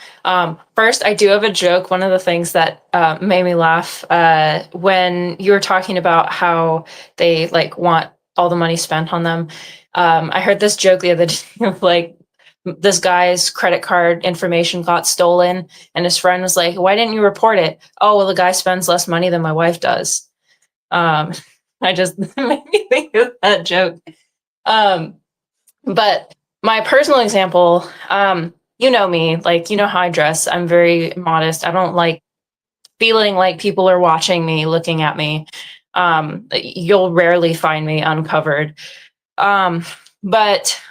First, I do have a joke. One of the things that made me laugh when you were talking about how they like want all the money spent on them. I heard this joke the other day of like this guy's credit card information got stolen, and his friend was like, "Why didn't you report it?" "Oh, well, the guy spends less money than my wife does." I just made me think of that joke. But my personal example, you know me, like, you know how I dress. I'm very modest. I don't like feeling like people are watching me, looking at me. You'll rarely find me uncovered. But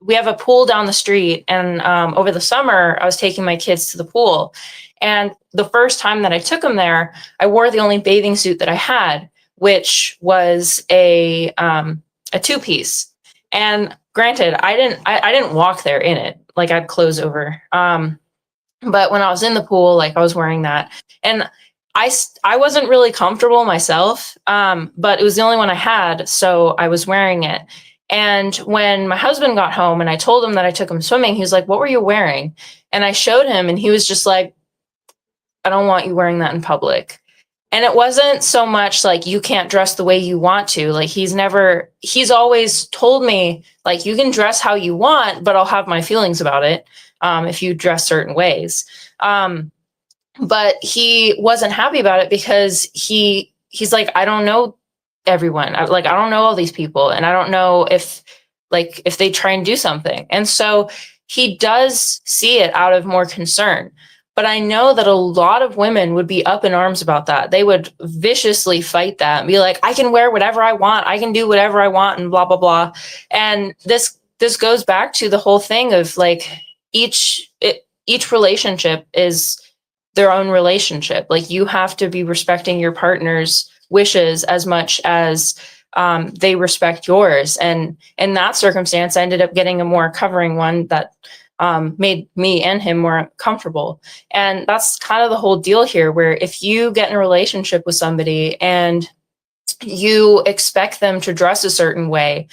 we have a pool down the street, and over the summer, I was taking my kids to the pool. And the first time that I took them there, I wore the only bathing suit that I had, which was a two-piece. And granted, I didn't walk there in it. Like, I had clothes over. But when I was in the pool, like, I was wearing that. And I wasn't really comfortable myself, but it was the only one I had, so I was wearing it. And when my husband got home and I told him that I took him swimming, he was like, "What were you wearing?" And I showed him, and he was just like, "I don't want you wearing that in public." And it wasn't so much like, you can't dress the way you want to. Like, he's always told me, like, you can dress how you want, but I'll have my feelings about it if you dress certain ways. But he wasn't happy about it because he's like, "I don't know everyone. I don't know all these people, and I don't know if they try and do something." And so he does see it out of more concern. But I know that a lot of women would be up in arms about that. They would viciously fight that and be like, "I can wear whatever I want. I can do whatever I want," and blah, blah, blah. And this goes back to the whole thing of like, each relationship is their own relationship. Like, you have to be respecting your partner's wishes as much as they respect yours. And in that circumstance, I ended up getting a more covering one that made me and him more comfortable. And that's kind of the whole deal here, where if you get in a relationship with somebody and you expect them to dress a certain way,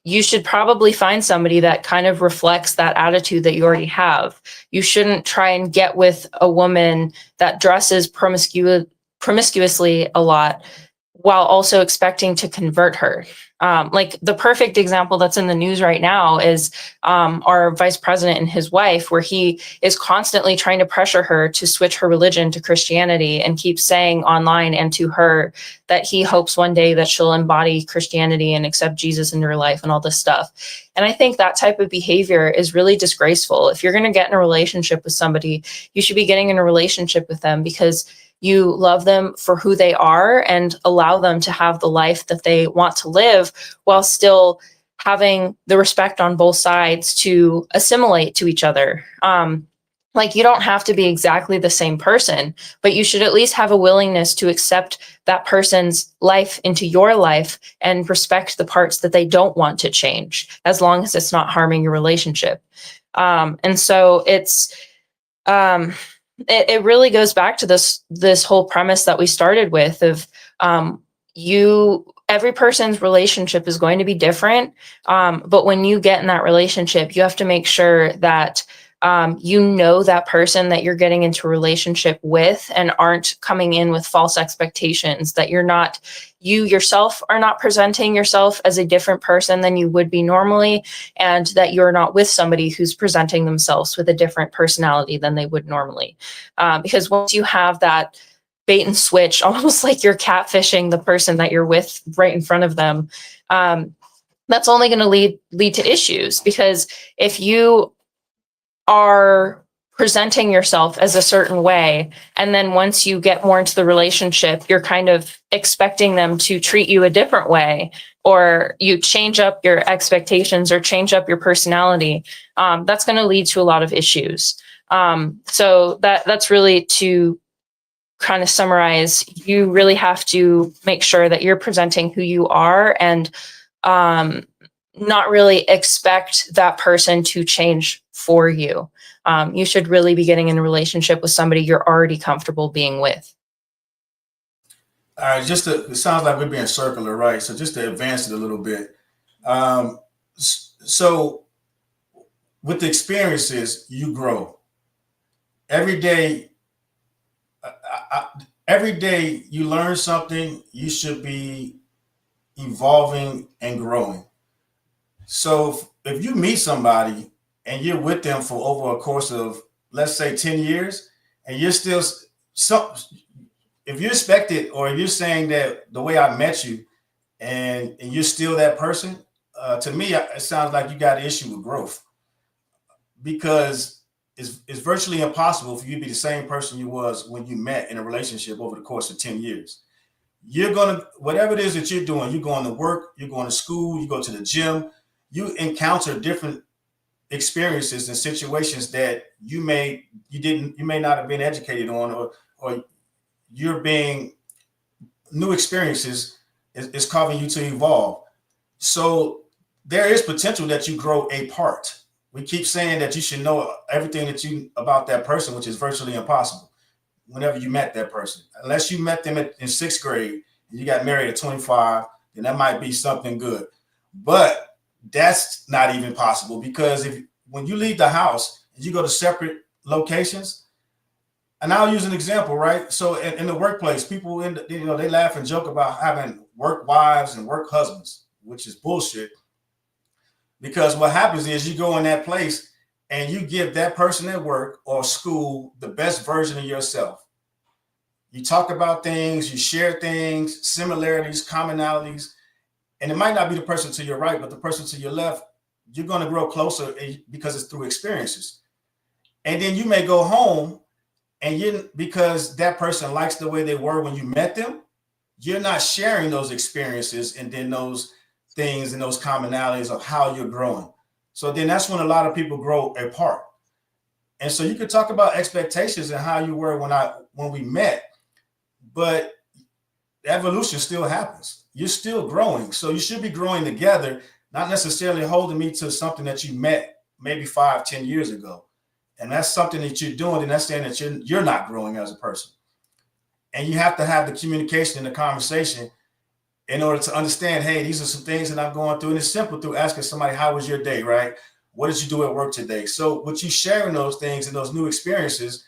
you should probably find somebody that kind of reflects that attitude that you already have. You shouldn't try and get with a woman that dresses promiscuously a lot while also expecting to convert her. Like, the perfect example that's in the news right now is our vice president and his wife, where he is constantly trying to pressure her to switch her religion to Christianity, and keeps saying online and to her that he hopes one day that she'll embody Christianity and accept Jesus into her life and all this stuff. And I think that type of behavior is really disgraceful. If you're going to get in a relationship with somebody, you should be getting in a relationship with them because you love them for who they are and allow them to have the life that they want to live, while still having the respect on both sides to assimilate to each other. Like, you don't have to be exactly the same person, but you should at least have a willingness to accept that person's life into your life and respect the parts that they don't want to change, as long as it's not harming your relationship. And so it really goes back to this whole premise that we started with of you every person's relationship is going to be different. But when you get in that relationship, you have to make sure that you know that person that you're getting into a relationship with and aren't coming in with false expectations, that you yourself are not presenting yourself as a different person than you would be normally, and that you're not with somebody who's presenting themselves with a different personality than they would normally. Because once you have that bait and switch, almost like you're catfishing the person that you're with right in front of them, that's only going to lead to issues. Because if you are presenting yourself as a certain way, and then once you get more into the relationship, you're kind of expecting them to treat you a different way, or you change up your expectations or change up your personality, that's going to lead to a lot of issues. So that's really, to kind of summarize, you really have to make sure that you're presenting who you are, and not really expect that person to change for you. You should really be getting in a relationship with somebody you're already comfortable being with. All right, it sounds like we're being circular, right? So just to advance it a little bit. So with the experiences, you grow. Every day you learn something, you should be evolving and growing. So if you meet somebody and you're with them for over a course of, let's say, 10 years, and you're still, if you expect it, or if you're saying that the way I met you and you're still that person, to me, it sounds like you got an issue with growth, because it's virtually impossible for you to be the same person you was when you met in a relationship over the course of 10 years. You're going to, whatever it is that you're doing, you're going to work, you're going to school, you go to the gym, you encounter different experiences and situations that you may not have been educated on, or you're being, new experiences is causing you to evolve. So there is potential that you grow apart. We keep saying that you should know everything about that person, which is virtually impossible whenever you met that person. Unless you met them in sixth grade and you got married at 25, then that might be something good. But that's not even possible, because when you leave the house and you go to separate locations, and I'll use an example, right? So in the workplace, people, they laugh and joke about having work wives and work husbands, which is bullshit. Because what happens is you go in that place and you give that person at work or school the best version of yourself. You talk about things, you share things, similarities, commonalities, and it might not be the person to your right, but the person to your left, you're going to grow closer because it's through experiences. And then you may go home, and because that person likes the way they were when you met them, you're not sharing those experiences and then those things and those commonalities of how you're growing. So then that's when a lot of people grow apart. And so you could talk about expectations and how you were when we met, but evolution still happens. You're still growing. So you should be growing together, not necessarily holding me to something that you met maybe 5-10 years ago. And that's something that you're doing, and that's saying that you're not growing as a person. And you have to have the communication and the conversation in order to understand, hey, these are some things that I'm going through. And it's simple through asking somebody, how was your day, right? What did you do at work today? So with you sharing those things and those new experiences,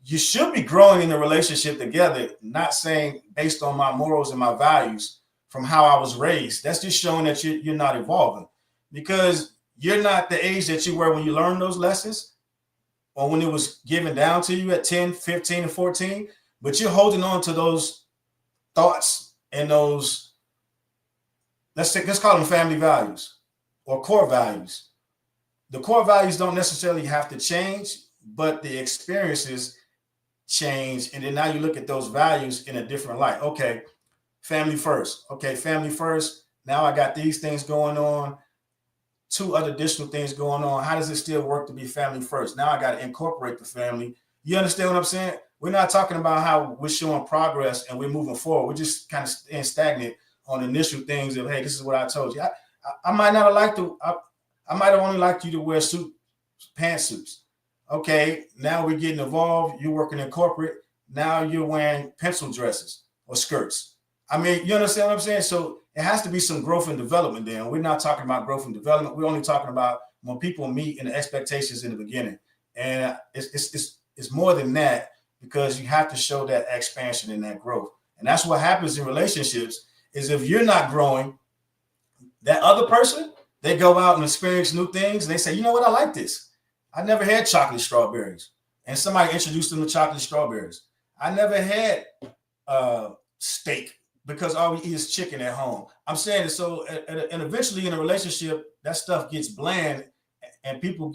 you should be growing in a relationship together, not saying based on my morals and my values from how I was raised. That's just showing that you're not evolving, because you're not the age that you were when you learned those lessons or when it was given down to you at 10, 15, and 14, but you're holding on to those thoughts and those, let's call them family values or core values. The core values don't necessarily have to change, but the experiences change. And then now you look at those values in a different light. Okay, family first. Okay, family first. Now I got these things going on, 2 other additional things going on. How does it still work to be family first? Now I got to incorporate the family. You understand what I'm saying? We're not talking about how we're showing progress and we're moving forward. We're just kind of staying stagnant on initial things of, hey, this is what I told you. I might not have liked to, I might have only liked you to wear pantsuits. Okay, now we're getting involved. You're working in corporate. Now you're wearing pencil dresses or skirts. I mean, you understand what I'm saying? So it has to be some growth and development there. And we're not talking about growth and development. We're only talking about when people meet and the expectations in the beginning. And it's more than that, because you have to show that expansion and that growth. And that's what happens in relationships is if you're not growing, that other person, they go out and experience new things. And they say, you know what? I like this. I never had chocolate strawberries. And somebody introduced them to chocolate strawberries. I never had steak because all we eat is chicken at home. I'm saying it so, and eventually in a relationship, that stuff gets bland and people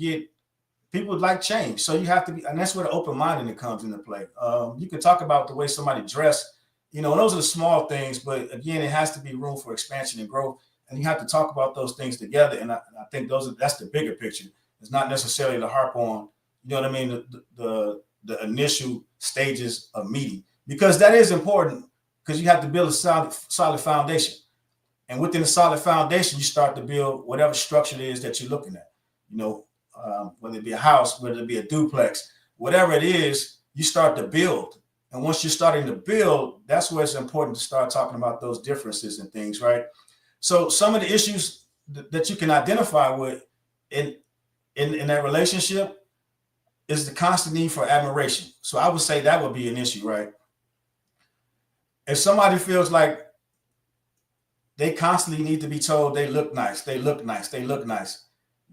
like change. So you have to be, and that's where the open-mindedness comes into play. You can talk about the way somebody dressed, you know, those are the small things, but again, it has to be room for expansion and growth. And you have to talk about those things together. And I think that's the bigger picture. It's not necessarily to harp on, you know what I mean, the initial stages of meeting, because that is important, because you have to build a solid foundation. And within a solid foundation, you start to build whatever structure it is that you're looking at, you know, whether it be a house, whether it be a duplex, whatever it is, you start to build. And once you're starting to build, that's where it's important to start talking about those differences and things, right? So some of the issues that you can identify with in that relationship is the constant need for admiration. So I would say that would be an issue, right? If somebody feels like they constantly need to be told they look nice, they look nice, they look nice,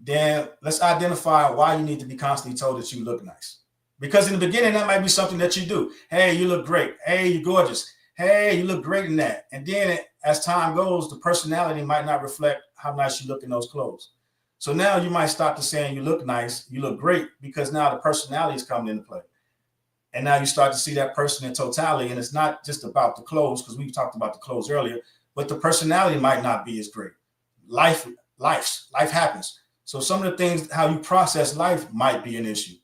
then let's identify why you need to be constantly told that you look nice. Because in the beginning, that might be something that you do. Hey, you look great. Hey, you're gorgeous. Hey, you look great in that. And then as time goes, the personality might not reflect how nice you look in those clothes. So now you might start to saying you look nice, you look great, because now the personality is coming into play. And now you start to see that person in totality. And it's not just about the clothes, because we talked about the clothes earlier, but the personality might not be as great. Life happens. So some of the things, how you process life might be an issue.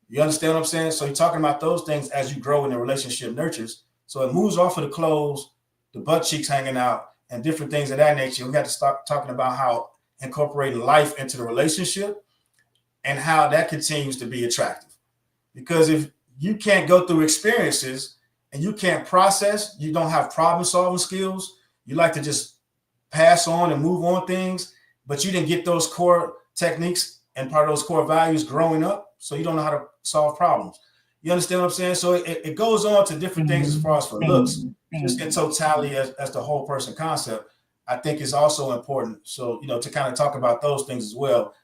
You understand what I'm saying? So you're talking about those things as you grow and the relationship nurtures. So it moves off of the clothes, the butt cheeks hanging out, and different things of that nature. We got to start talking about how incorporating life into the relationship and how that continues to be attractive. Because if you can't go through experiences and you can't process, you don't have problem solving skills, you like to just pass on and move on things, but you didn't get those core techniques and part of those core values growing up, so you don't know how to solve problems. You understand what I'm saying? So it goes on to different things as far as for looks, just in totality as the whole person concept, I think is also important. So, you know, to kind of talk about those things as well,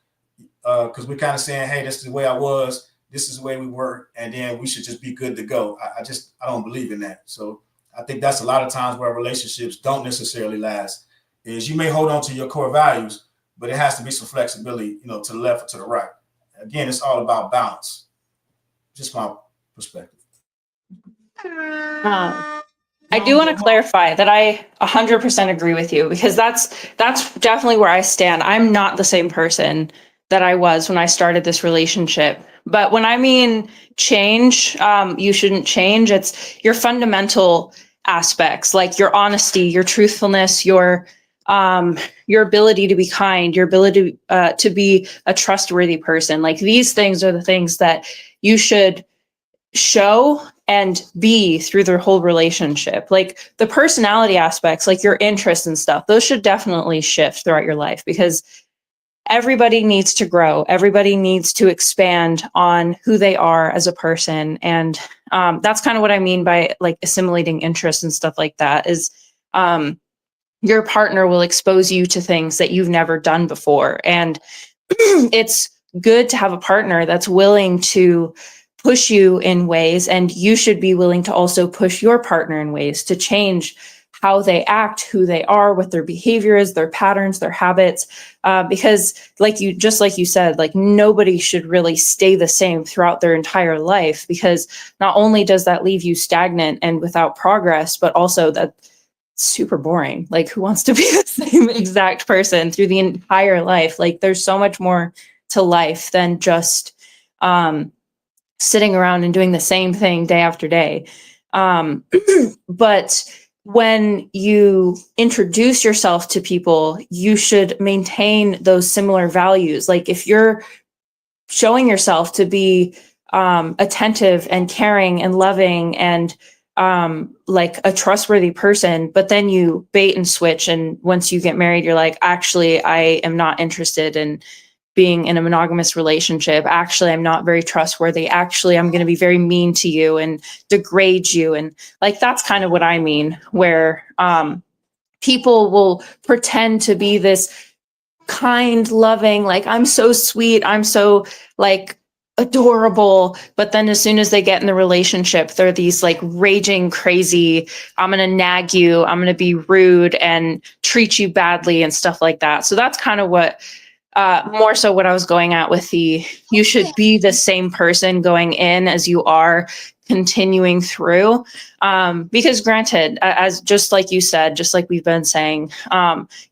because we're kind of saying, hey, this is the way I was, this is the way we were, and then we should just be good to go. I don't believe in that. So I think that's a lot of times where relationships don't necessarily last, is you may hold on to your core values, but it has to be some flexibility, you know, to the left or to the right. Again, it's all about balance. Just my perspective. I do want to clarify that I 100% agree with you, because that's definitely where I stand. I'm not the same person that I was when I started this relationship. But when I mean change, you shouldn't change. It's your fundamental aspects, like your honesty, your truthfulness, your ability to be kind, your ability to be a trustworthy person. Like, these things are the things that you should show and be through their whole relationship. Like the personality aspects, like your interests and stuff, those should definitely shift throughout your life, because everybody needs to grow. Everybody needs to expand on who they are as a person. And that's kind of what I mean by like assimilating interests and stuff like that, is your partner will expose you to things that you've never done before. And it's good to have a partner that's willing to push you in ways, and you should be willing to also push your partner in ways to change how they act, who they are, what their behavior is, their patterns, their habits, because like you said, like nobody should really stay the same throughout their entire life, because not only does that leave you stagnant and without progress, but also that's super boring. Like, who wants to be the same exact person through the entire life? Like, there's so much more to life than just sitting around and doing the same thing day after day. But when you introduce yourself to people, you should maintain those similar values. Like, if you're showing yourself to be attentive and caring and loving and like a trustworthy person, but then you bait and switch. And once you get married, you're like, actually, I am not interested in being in a monogamous relationship. Actually, I'm not very trustworthy. Actually, I'm going to be very mean to you and degrade you. And like, that's kind of what I mean, where people will pretend to be this kind, loving, like, I'm so sweet, I'm so like adorable, but then as soon as they get in the relationship, they're these like raging crazy, I'm gonna nag you, I'm gonna be rude and treat you badly and stuff like that. So that's kind of what more so what I was going at with the, you should be the same person going in as you are continuing through. Because granted, as just like you said, just like we've been saying,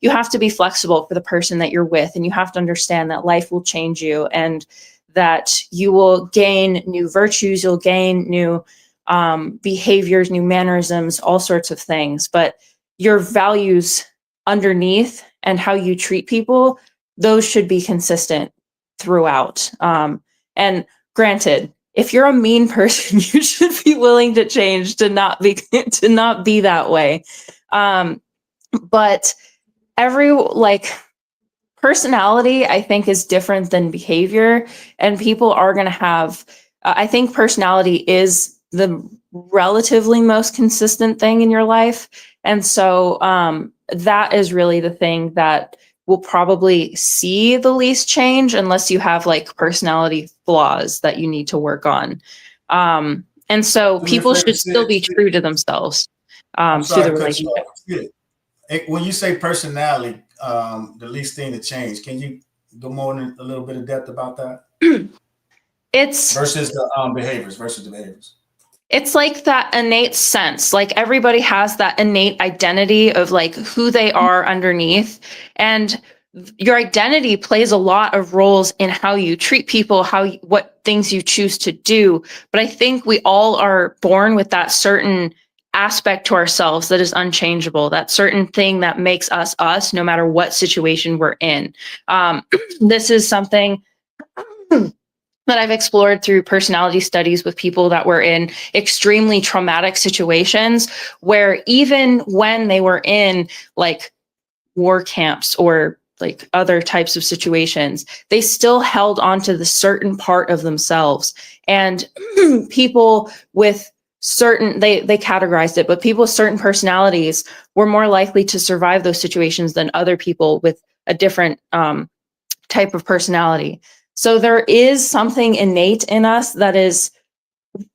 you have to be flexible for the person that you're with, and you have to understand that life will change you and that you will gain new virtues, you'll gain new behaviors, new mannerisms, all sorts of things. But your values underneath and how you treat people, those should be consistent throughout. And granted, if you're a mean person, you should be willing to change to not be that way. But every like personality, I think, is different than behavior, and people are going to have. I think personality is the relatively most consistent thing in your life, and so that is really the thing that will probably see the least change, unless you have like personality flaws that you need to work on. And so people should still be true to themselves through the relationship. When you say personality, the least thing to change, can you go more in a little bit of depth about that? It's versus the behaviors. It's like that innate sense, like everybody has that innate identity of like who they are underneath, and your identity plays a lot of roles in how you treat people, what things you choose to do. But I think we all are born with that certain aspect to ourselves that is unchangeable, that certain thing that makes us us, no matter what situation we're in. This is something that I've explored through personality studies with people that were in extremely traumatic situations, where even when they were in like war camps or like other types of situations, they still held on to the certain part of themselves. And people with certain, they categorized it, but people with certain personalities were more likely to survive those situations than other people with a different type of personality. So there is something innate in us that is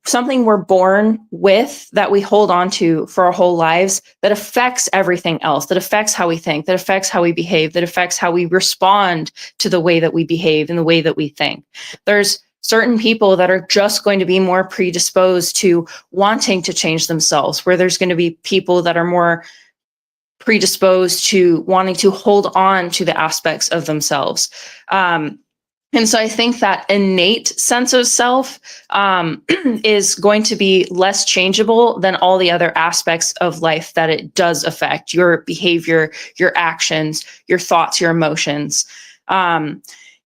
something we're born with, that we hold on to for our whole lives, that affects everything else, that affects how we think, that affects how we behave, that affects how we respond to the way that we behave and the way that we think. There's certain people that are just going to be more predisposed to wanting to change themselves, where there's going to be people that are more predisposed to wanting to hold on to the aspects of themselves. And so I think that innate sense of self is going to be less changeable than all the other aspects of life that it does affect: your behavior, your actions, your thoughts, your emotions.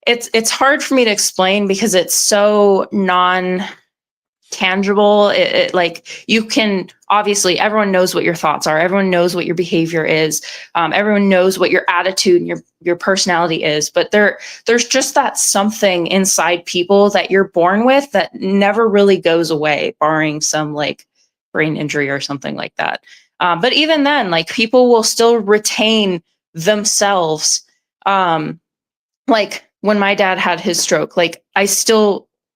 It's hard for me to explain because it's so non-tangible. It like, you can, obviously everyone knows what your thoughts are, everyone knows what your behavior is, everyone knows what your attitude and your personality is, but there's just that something inside people that you're born with that never really goes away, barring some like brain injury or something like that. But even then, like, people will still retain themselves. Like when my dad had his stroke, like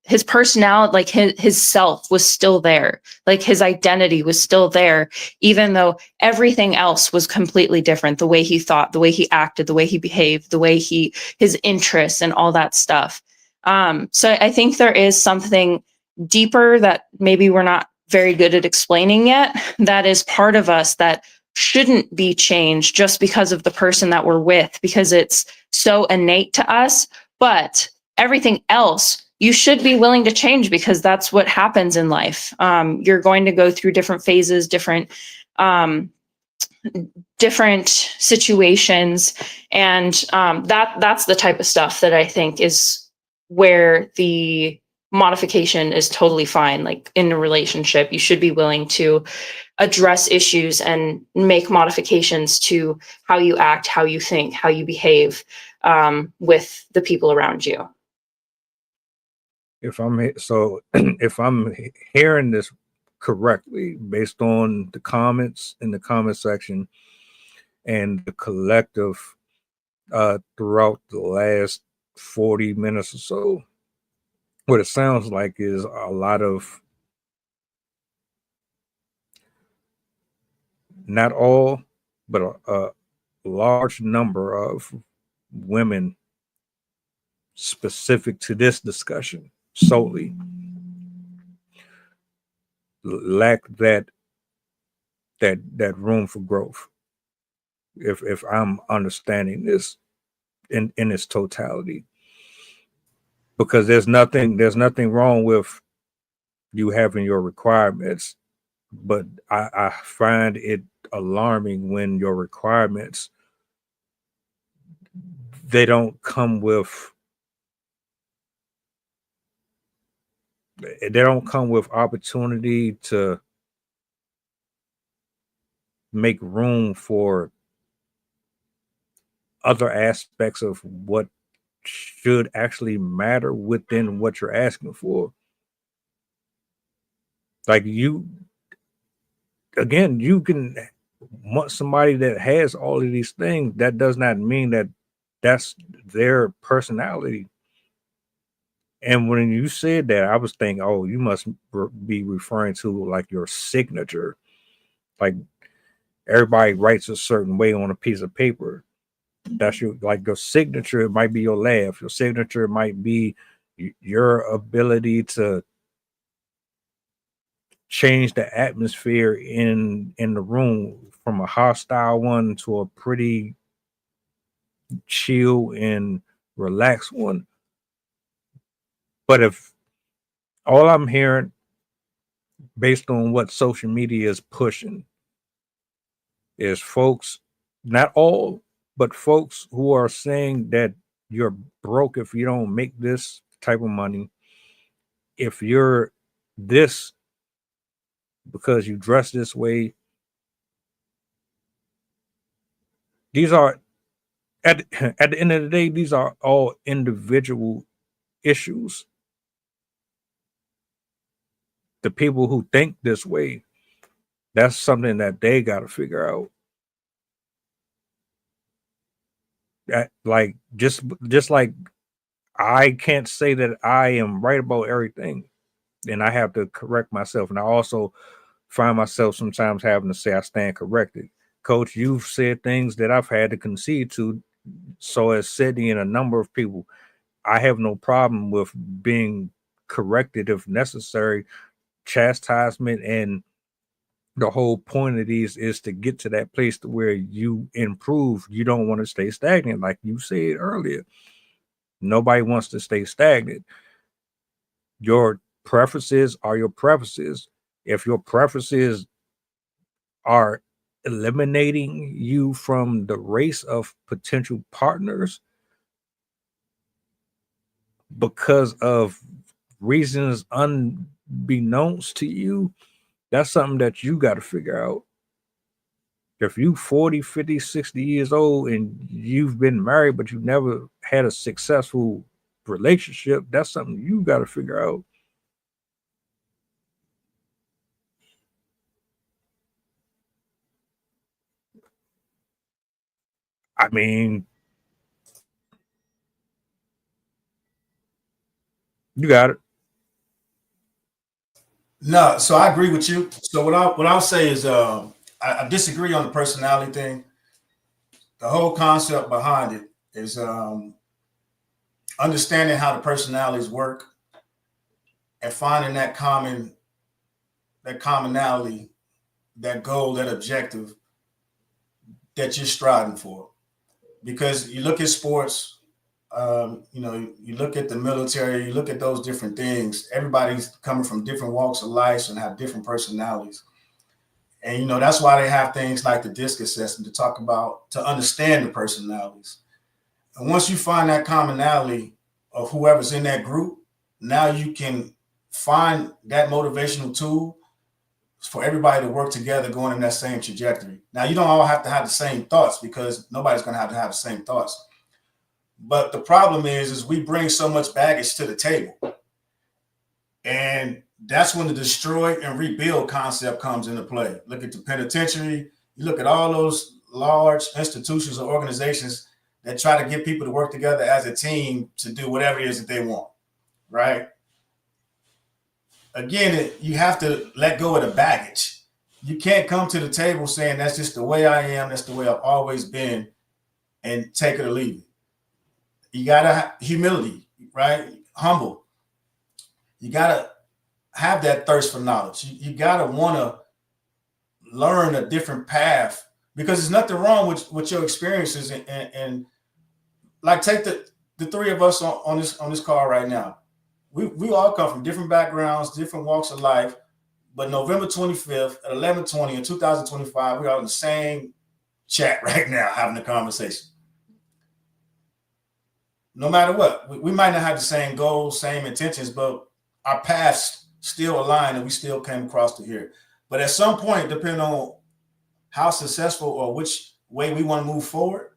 his personality, like his self was still there. Like his identity was still there, even though everything else was completely different. The way he thought, the way he acted, the way he behaved, the way his interests and all that stuff. So I think there is something deeper that maybe we're not very good at explaining yet, that is part of us that shouldn't be changed just because of the person that we're with, because it's so innate to us. But everything else you should be willing to change, because that's what happens in life. You're going to go through different phases, different situations, and that's the type of stuff that I think is where the modification is totally fine. Like in a relationship, you should be willing to address issues and make modifications to how you act, how you think, how you behave with the people around you. If I'm hearing this correctly, based on the comments in the comment section and the collective throughout the last 40 minutes or so, what it sounds like is a lot of, not all, but a large number of women specific to this discussion solely lack that room for growth. If I'm understanding this in its totality, because there's nothing wrong with you having your requirements, but I find it alarming when your requirements, they don't come with opportunity to make room for other aspects of what should actually matter within what you're asking for. Like, you can want somebody that has all of these things. That does not mean that that's their personality. And when you said that, I was thinking, oh, you must be referring to like your signature. Like, everybody writes a certain way on a piece of paper. That's your signature. It might be your laugh. Your signature might be your ability to change the atmosphere in the room from a hostile one to a pretty chill and relaxed one. But if all I'm hearing, based on what social media is pushing, is folks, not all, but folks who are saying that you're broke if you don't make this type of money, if you're this because you dress this way. These are, at the end of the day, these are all individual issues. The people who think this way, that's something that they got to figure out. Like, just like I can't say that I am right about everything, and I have to correct myself. And I also find myself sometimes having to say I stand corrected. Coach, you've said things that I've had to concede to. So as Sydney and a number of people, I have no problem with being corrected if necessary. Chastisement, and the whole point of these is to get to that place to where you improve. You don't want to stay stagnant, like you said earlier. Nobody wants to stay stagnant. Your preferences are your preferences. If your preferences are eliminating you from the race of potential partners because of reasons unbeknownst to you, that's something that you got to figure out. If you 40, 50, 60 years old and you've been married, but you never had a successful relationship, that's something you got to figure out. I mean, you got it. No, so I agree with you. So what I'll say is I disagree on the personality thing. The whole concept behind it is understanding how the personalities work and finding that commonality, that goal, that objective that you're striving for. Because you look at sports, you look at the military, you look at those different things. Everybody's coming from different walks of life and have different personalities. And, that's why they have things like the DISC assessment to understand the personalities. And once you find that commonality of whoever's in that group, now you can find that motivational tool for everybody to work together going in that same trajectory. Now, you don't all have to have the same thoughts because nobody's going to have the same thoughts. But the problem is we bring so much baggage to the table. And that's when the destroy and rebuild concept comes into play. Look at the penitentiary. You look at all those large institutions or organizations that try to get people to work together as a team to do whatever it is that they want, right? Again, you have to let go of the baggage. You can't come to the table saying that's just the way I am, that's the way I've always been, and take it or leave it. You gotta have humility, right? Humble. You gotta have that thirst for knowledge. You gotta want to learn a different path, because there's nothing wrong with your experiences. And like, take the three of us on this call right now. We all come from different backgrounds, different walks of life, but November 25th at 11:20 in 2025, we're all in the same chat right now having a conversation. No matter what, we might not have the same goals, same intentions, but our paths still align and we still came across to here. But at some point, depending on how successful or which way we want to move forward,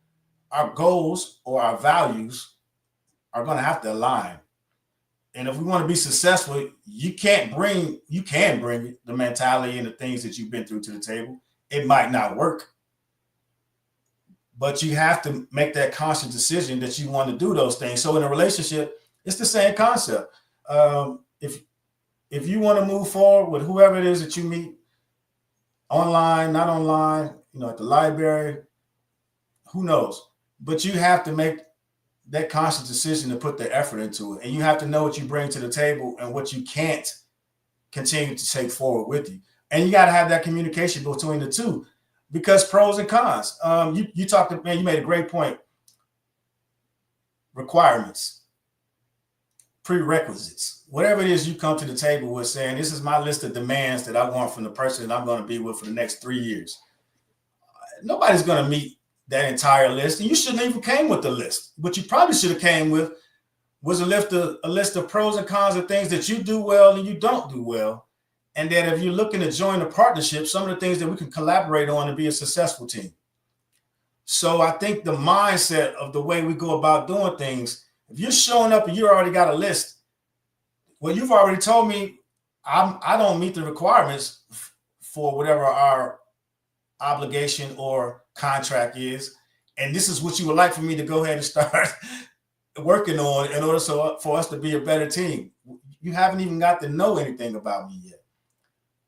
our goals or our values are going to have to align. And if we want to be successful, you can bring the mentality and the things that you've been through to the table. It might not work, but you have to make that conscious decision that you want to do those things. So in a relationship, it's the same concept. If you want to move forward with whoever it is that you meet, online, not online, at the library, who knows? But you have to make that conscious decision to put the effort into it. And you have to know what you bring to the table and what you can't continue to take forward with you. And you got to have that communication between the two, because pros and cons. You talked, man, you made a great point. Requirements, prerequisites, whatever it is you come to the table with saying, this is my list of demands that I want from the person that I'm going to be with for the next 3 years. Nobody's going to meet that entire list, and you shouldn't even came with the list. What you probably should have came with was a list of pros and cons of things that you do well and you don't do well. And that if you're looking to join a partnership, some of the things that we can collaborate on to be a successful team. So I think the mindset of the way we go about doing things, if you're showing up and you already got a list, well, you've already told me I don't meet the requirements for whatever our obligation or contract is, and this is what you would like for me to go ahead and start working on in order for us to be a better team. You haven't even got to know anything about me yet.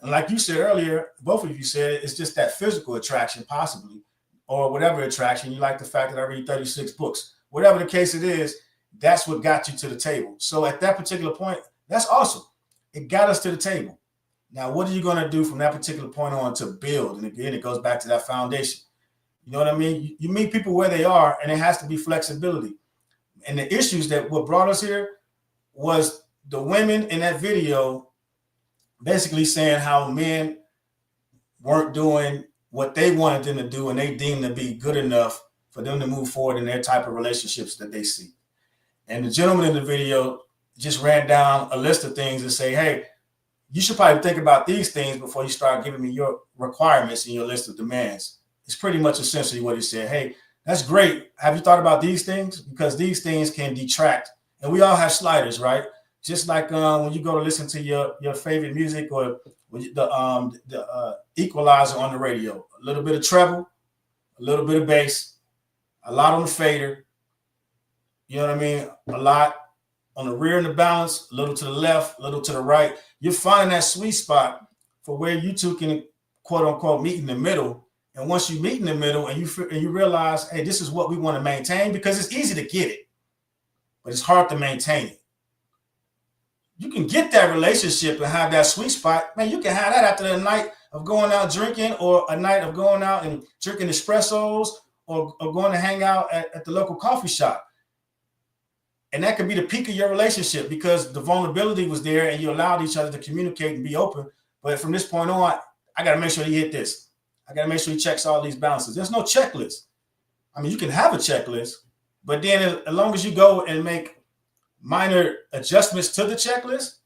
And like you said earlier, both of you said, it's just that physical attraction possibly, or whatever attraction. You like the fact that I read 36 books. Whatever the case it is, that's what got you to the table. So at that particular point, that's awesome. It got us to the table. Now, what are you going to do from that particular point on to build? And again, it goes back to that foundation. You know what I mean? You meet people where they are, and it has to be flexibility. And the issues that what brought us here was the women in that video basically saying how men weren't doing what they wanted them to do, and they deemed to be good enough for them to move forward in their type of relationships that they see. And the gentleman in the video just ran down a list of things and say, hey, you should probably think about these things before you start giving me your requirements and your list of demands. It's pretty much essentially what he said. Hey, that's great. Have you thought about these things? Because these things can detract. And we all have sliders, right? Just like when you go to listen to your favorite music, or the equalizer on the radio, a little bit of treble, a little bit of bass, a lot on the fader. You know what I mean? A lot on the rear and the balance, a little to the left, a little to the right. You're finding that sweet spot for where you two can, quote unquote, meet in the middle. And once you meet in the middle and you realize, hey, this is what we want to maintain, because it's easy to get it, but it's hard to maintain it. You can get that relationship and have that sweet spot. Man, you can have that after a night of going out drinking, or a night of going out and drinking espressos, or going to hang out at the local coffee shop. And that could be the peak of your relationship, because the vulnerability was there and you allowed each other to communicate and be open. But from this point on, I got to make sure he hit this. I got to make sure he checks all these balances. There's no checklist. I mean, you can have a checklist, but then as long as you go and make minor adjustments to the checklist,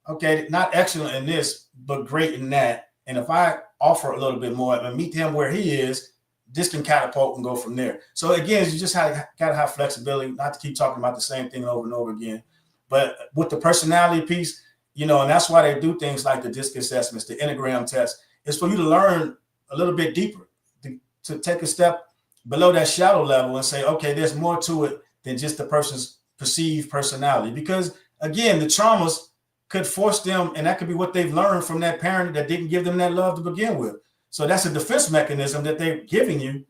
okay, not excellent in this, but great in that. And if I offer a little bit more and meet him where he is, this can catapult and go from there. So again, you just got to have flexibility, not to keep talking about the same thing over and over again. But with the personality piece, you know, and that's why they do things like the DISC assessments, the Enneagram test, is for you to learn a little bit deeper, to take a step below that shallow level and say, okay, there's more to it than just the person's perceived personality. Because again, the traumas could force them, and that could be what they've learned from that parent that didn't give them that love to begin with. So that's a defense mechanism that they're giving you.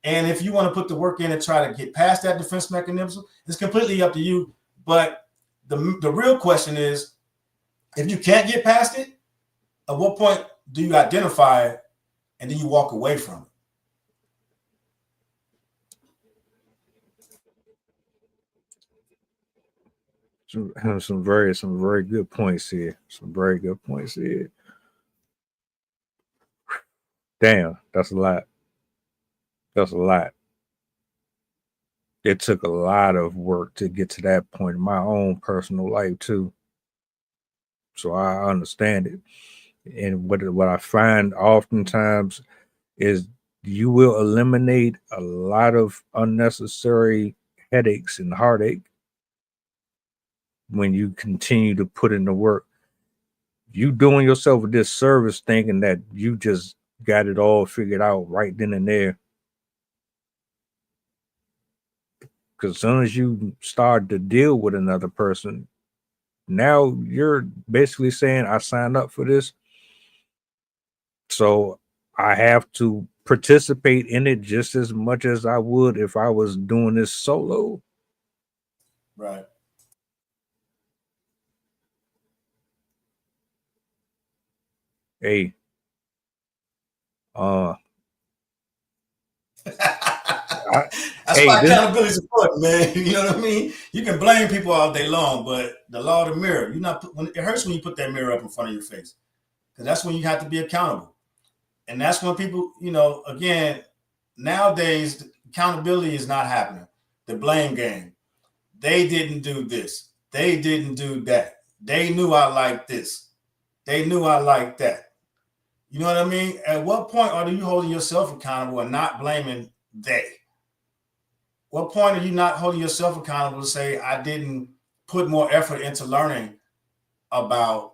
And if you want to put the work in and try to get past that defense mechanism, it's completely up to you. But the real question is, if you can't get past it, at what point do you identify it and then you walk away from it? Some very good points here. Some very good points here. Damn, that's a lot. That's a lot. It took a lot of work to get to that point in my own personal life too. So I understand it. And what I find oftentimes is you will eliminate a lot of unnecessary headaches and heartache when you continue to put in the work. You doing yourself a disservice thinking that you just got it all figured out right then and there. Because as soon as you start to deal with another person, now you're basically saying, I signed up for this, so I have to participate in it just as much as I would if I was doing this solo. Right. Hey, that's why accountability is important, man. You know what I mean? You can blame people all day long, but the law of the mirror, it hurts when you put that mirror up in front of your face, because that's when you have to be accountable. And that's when people, you know, again, nowadays, accountability is not happening. The blame game. They didn't do this. They didn't do that. They knew I liked this. They knew I liked that. You know what I mean? At what point are you holding yourself accountable and not blaming they? What point are you not holding yourself accountable to say, I didn't put more effort into learning about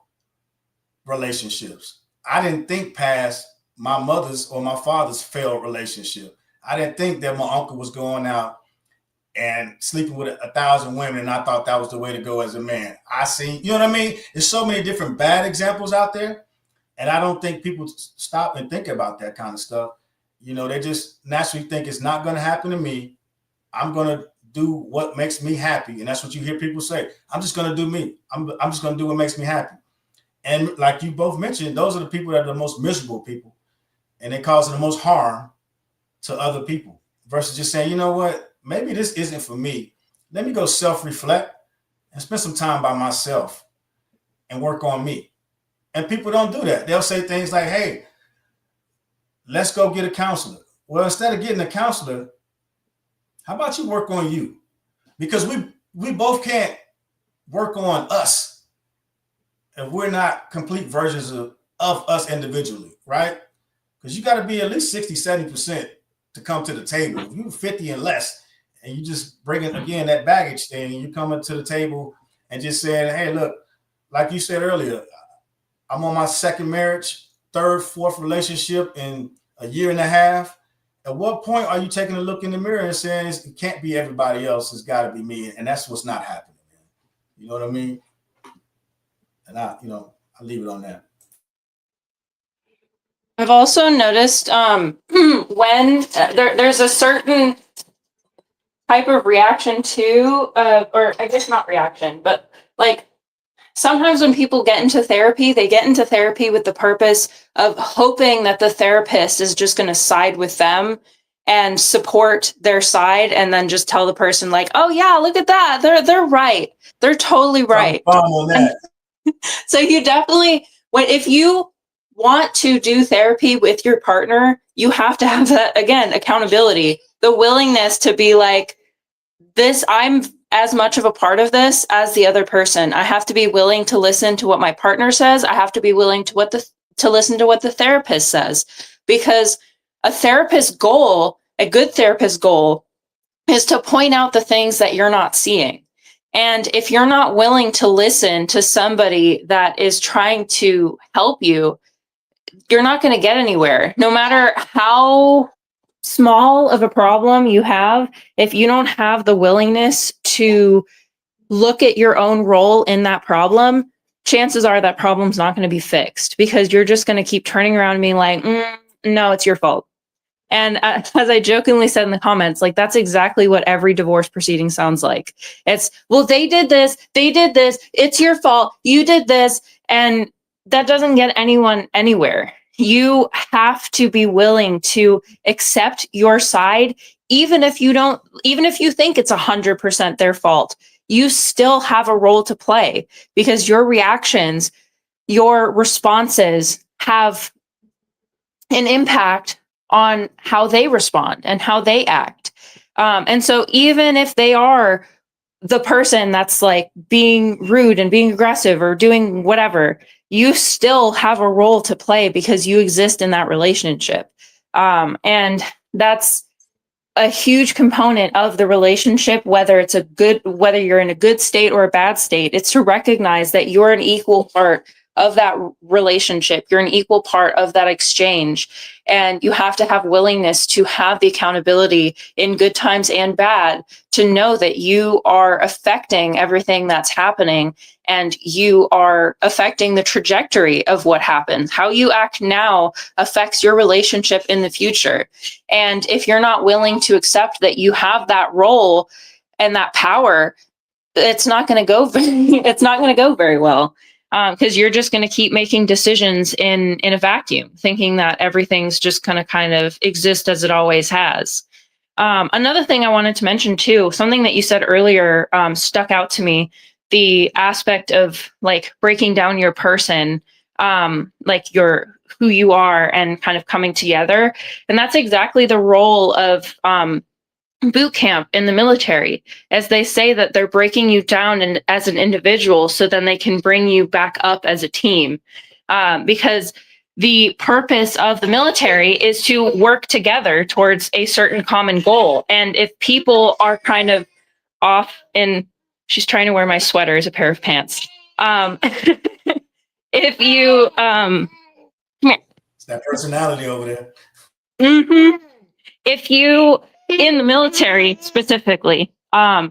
relationships? I didn't think past my mother's or my father's failed relationship. I didn't think that my uncle was going out and sleeping with 1,000 women, and I thought that was the way to go as a man. You know what I mean? There's so many different bad examples out there, and I don't think people stop and think about that kind of stuff. You know, they just naturally think it's not going to happen to me. I'm going to do what makes me happy, and that's what you hear people say. I'm just going to do me. I'm just going to do what makes me happy. And like you both mentioned, those are the people that are the most miserable people, and they cause the most harm to other people, versus just saying, you know what, maybe this isn't for me. Let me go self-reflect and spend some time by myself and work on me. And people don't do that. They'll say things like, hey, let's go get a counselor. Well, instead of getting a counselor, how about you work on you? Because we both can't work on us if we're not complete versions of us individually, right? Because you got to be at least 60, 70% to come to the table. If you're 50 and less, and you just bring it again, that baggage thing, and you coming to the table and just saying, hey, look, like you said earlier, I'm on my second marriage, third, fourth relationship in a year and a half. At what point are you taking a look in the mirror and saying it can't be everybody else, it's got to be me? And that's what's not happening, man. You know what I mean? And I'll leave it on that. I've also noticed when there's a certain type of reaction to, or I guess not reaction, but like sometimes when people get into therapy, they get into therapy with the purpose of hoping that the therapist is just going to side with them and support their side, and then just tell the person like, oh yeah, look at that. They're right. They're totally right. On that. So you definitely, if you want to do therapy with your partner, you have to have that, again, accountability, the willingness to be like, this, I'm as much of a part of this as the other person. I have to be willing to listen to what my partner says. I have to be willing to listen to what the therapist says, because a therapist's goal, a good therapist's goal, is to point out the things that you're not seeing. And if you're not willing to listen to somebody that is trying to help you, you're not going to get anywhere. No matter how small of a problem you have, if you don't have the willingness to look at your own role in that problem, chances are that problem's not going to be fixed, because you're just going to keep turning around and being like, no, it's your fault. And as I jokingly said in the comments, like, that's exactly what every divorce proceeding sounds like. It's, well, they did this, it's your fault, you did this. And that doesn't get anyone anywhere. You have to be willing to accept your side, even if you think it's 100% their fault. You still have a role to play, because your reactions, your responses have an impact on how they respond and how they act. And so even if they are the person that's like being rude and being aggressive or doing whatever, you still have a role to play, because you exist in that relationship. And that's a huge component of the relationship, whether you're in a good state or a bad state. It's to recognize that you're an equal part of that relationship. You're an equal part of that exchange. And you have to have willingness to have the accountability in good times and bad, to know that you are affecting everything that's happening, and you are affecting the trajectory of what happens. How you act now affects your relationship in the future. And if you're not willing to accept that you have that role and that power, it's not going to go very well. Because you're just going to keep making decisions in a vacuum, thinking that everything's just going to kind of exist as it always has. Another thing I wanted to mention too, something that you said earlier stuck out to me, the aspect of like breaking down your person, like who you are, and kind of coming together. And that's exactly the role of boot camp in the military, as they say that they're breaking you down as an individual, so then they can bring you back up as a team. Because the purpose of the military is to work together towards a certain common goal. And if people are kind of off in, she's trying to wear my sweater as a pair of pants. If you, come here. It's that personality over there. Mm-hmm. If you, in the military specifically, are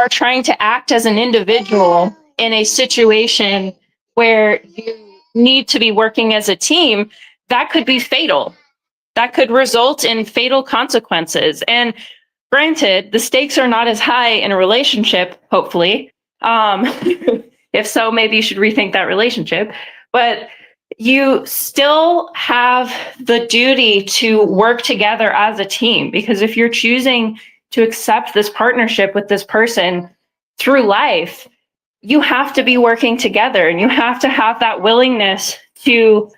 trying to act as an individual in a situation where you need to be working as a team, that could be fatal. That could result in fatal consequences. And granted, the stakes are not as high in a relationship, hopefully. If so, maybe you should rethink that relationship. But you still have the duty to work together as a team, because if you're choosing to accept this partnership with this person through life, you have to be working together, and you have to have that willingness to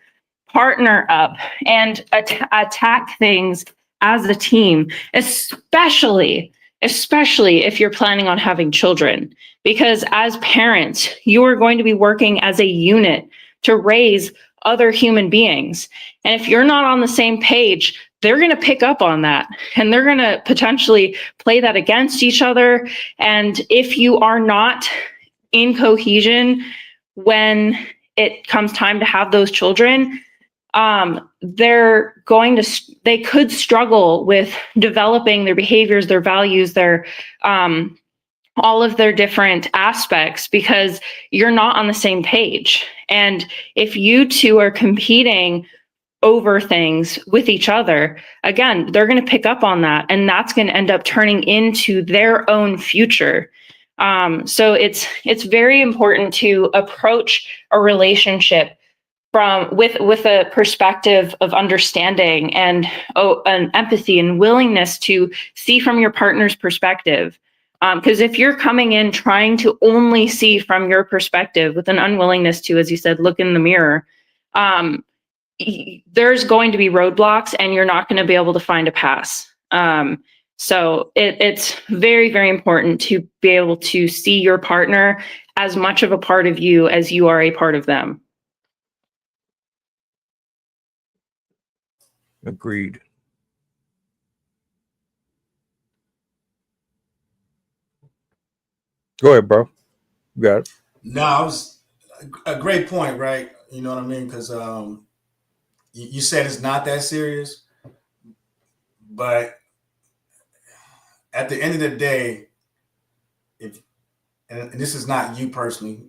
partner up and attack things as a team, especially if you're planning on having children, because as parents, you are going to be working as a unit to raise other human beings. And if you're not on the same page, they're going to pick up on that, and they're going to potentially play that against each other. And if you are not in cohesion when it comes time to have those children, they could struggle with developing their behaviors, their values, their all of their different aspects, because you're not on the same page. And if you two are competing over things with each other, again, they're going to pick up on that, and that's going to end up turning into their own future. So it's very important to approach a relationship with a perspective of understanding and an empathy and willingness to see from your partner's perspective. Because if you're coming in trying to only see from your perspective with an unwillingness to, as you said, look in the mirror, there's going to be roadblocks, and you're not going to be able to find a pass. So it's very, very important to be able to see your partner as much of a part of you as you are a part of them. Agreed. Go ahead, bro. You got it. No, I was a great point, right? You know what I mean? Because you said it's not that serious, but at the end of the day, if and this is not you personally,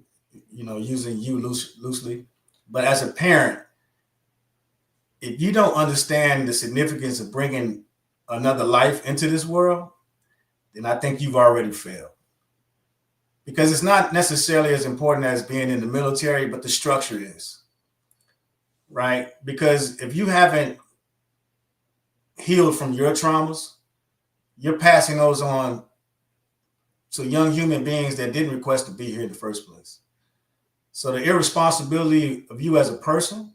you know, using you loosely, but as a parent, if you don't understand the significance of bringing another life into this world, then I think you've already failed. Because it's not necessarily as important as being in the military, but the structure is, right? Because if you haven't healed from your traumas, you're passing those on to young human beings that didn't request to be here in the first place. So the irresponsibility of you as a person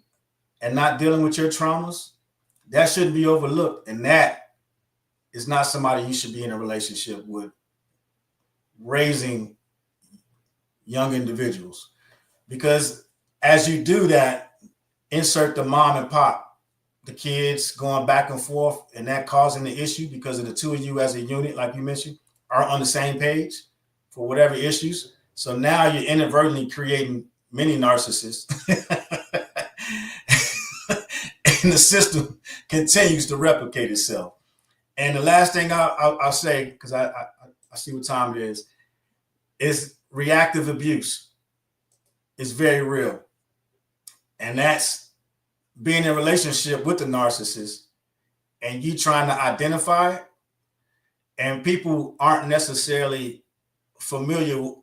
and not dealing with your traumas, that shouldn't be overlooked. And that is not somebody you should be in a relationship with, raising young individuals. Because as you do that, insert the mom and pop, the kids going back and forth, and that causing the issue because of the two of you as a unit, like you mentioned, are on the same page for whatever issues. So now you're inadvertently creating many narcissists. And the system continues to replicate itself. And the last thing I'll say, because I see what time it is reactive abuse is very real. And that's being in a relationship with the narcissist and you trying to identify it, and people aren't necessarily familiar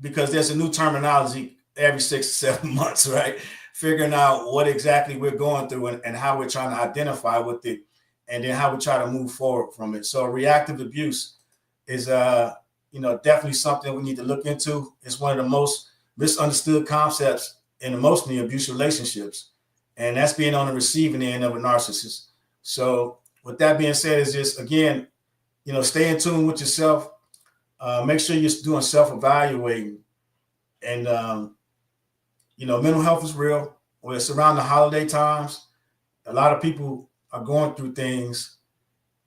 because there's a new terminology every 6 to 7 months, right? Figuring out what exactly we're going through and how we're trying to identify with it, and then how we try to move forward from it. So reactive abuse is definitely something we need to look into. It's one of the most misunderstood concepts in mostly abuse relationships, and that's being on the receiving end of a narcissist. So with that being said, is just, again, stay in tune with yourself. Make sure you're doing self-evaluating. And, mental health is real. When it's around the holiday times, a lot of people are going through things.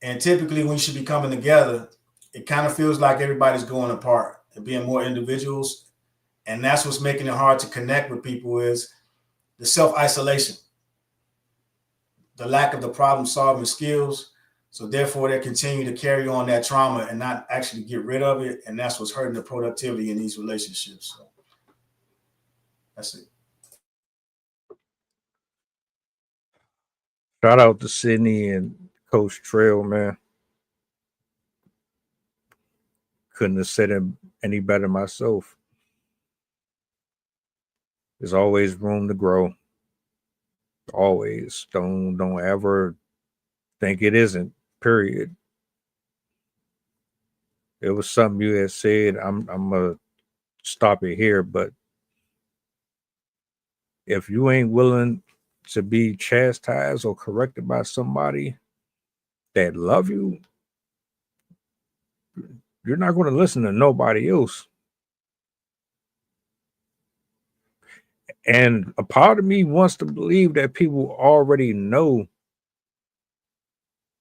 And typically when you should be coming together, it kind of feels like everybody's going apart and being more individuals. And that's what's making it hard to connect with people, is the self-isolation, the lack of the problem-solving skills. So therefore, they continue to carry on that trauma and not actually get rid of it. And that's what's hurting the productivity in these relationships. So that's it. Shout out to Sydney and Coach Trail, man. Couldn't have said it any better myself. There's always room to grow. Always. Don't ever think it isn't. Period. It was something you had said. I'm gonna stop it here, but if you ain't willing to be chastised or corrected by somebody that love you, you're not going to listen to nobody else. And a part of me wants to believe that people already know.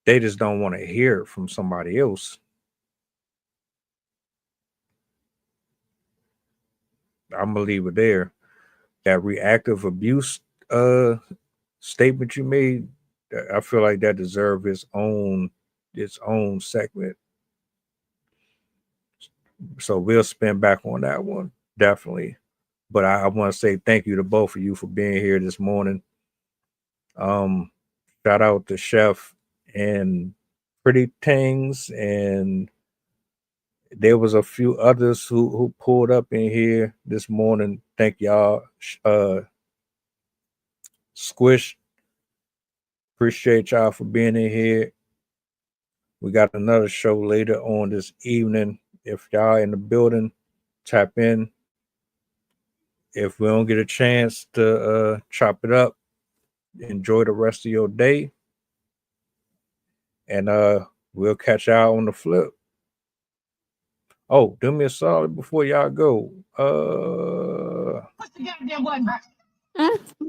They just don't want to hear it from somebody else. I'm gonna leave it there. That reactive abuse statement you made, I feel like that deserves its own segment. So we'll spin back on that one, definitely. But I want to say thank you to both of you for being here this morning. Shout out to Chef and Pretty Things, and there was a few others who pulled up in here this morning. Thank y'all. Squish, appreciate y'all for being in here. We got another show later on this evening. If y'all in the building, tap in. If we don't get a chance to chop it up, enjoy the rest of your day. And We'll catch y'all on the flip. Oh, do me a solid before y'all go. What's the goddamn button?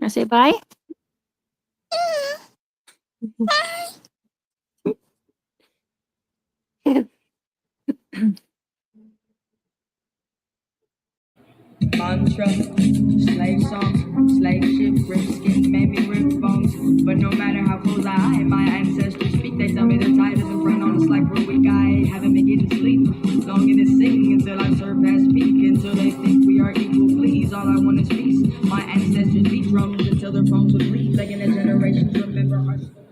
I say bye. Mantra, slave song, slave ship, rip skin, made me rip bones. But no matter how close I my ancestors speak, they tell me the tide isn't front on us like we're weak. I haven't been getting sleep, longing to sing until I surpass peak, until they think we are equal. Please, all I want is peace. My ancestors beat drums until their bones would bleed, begging the generations remember our story.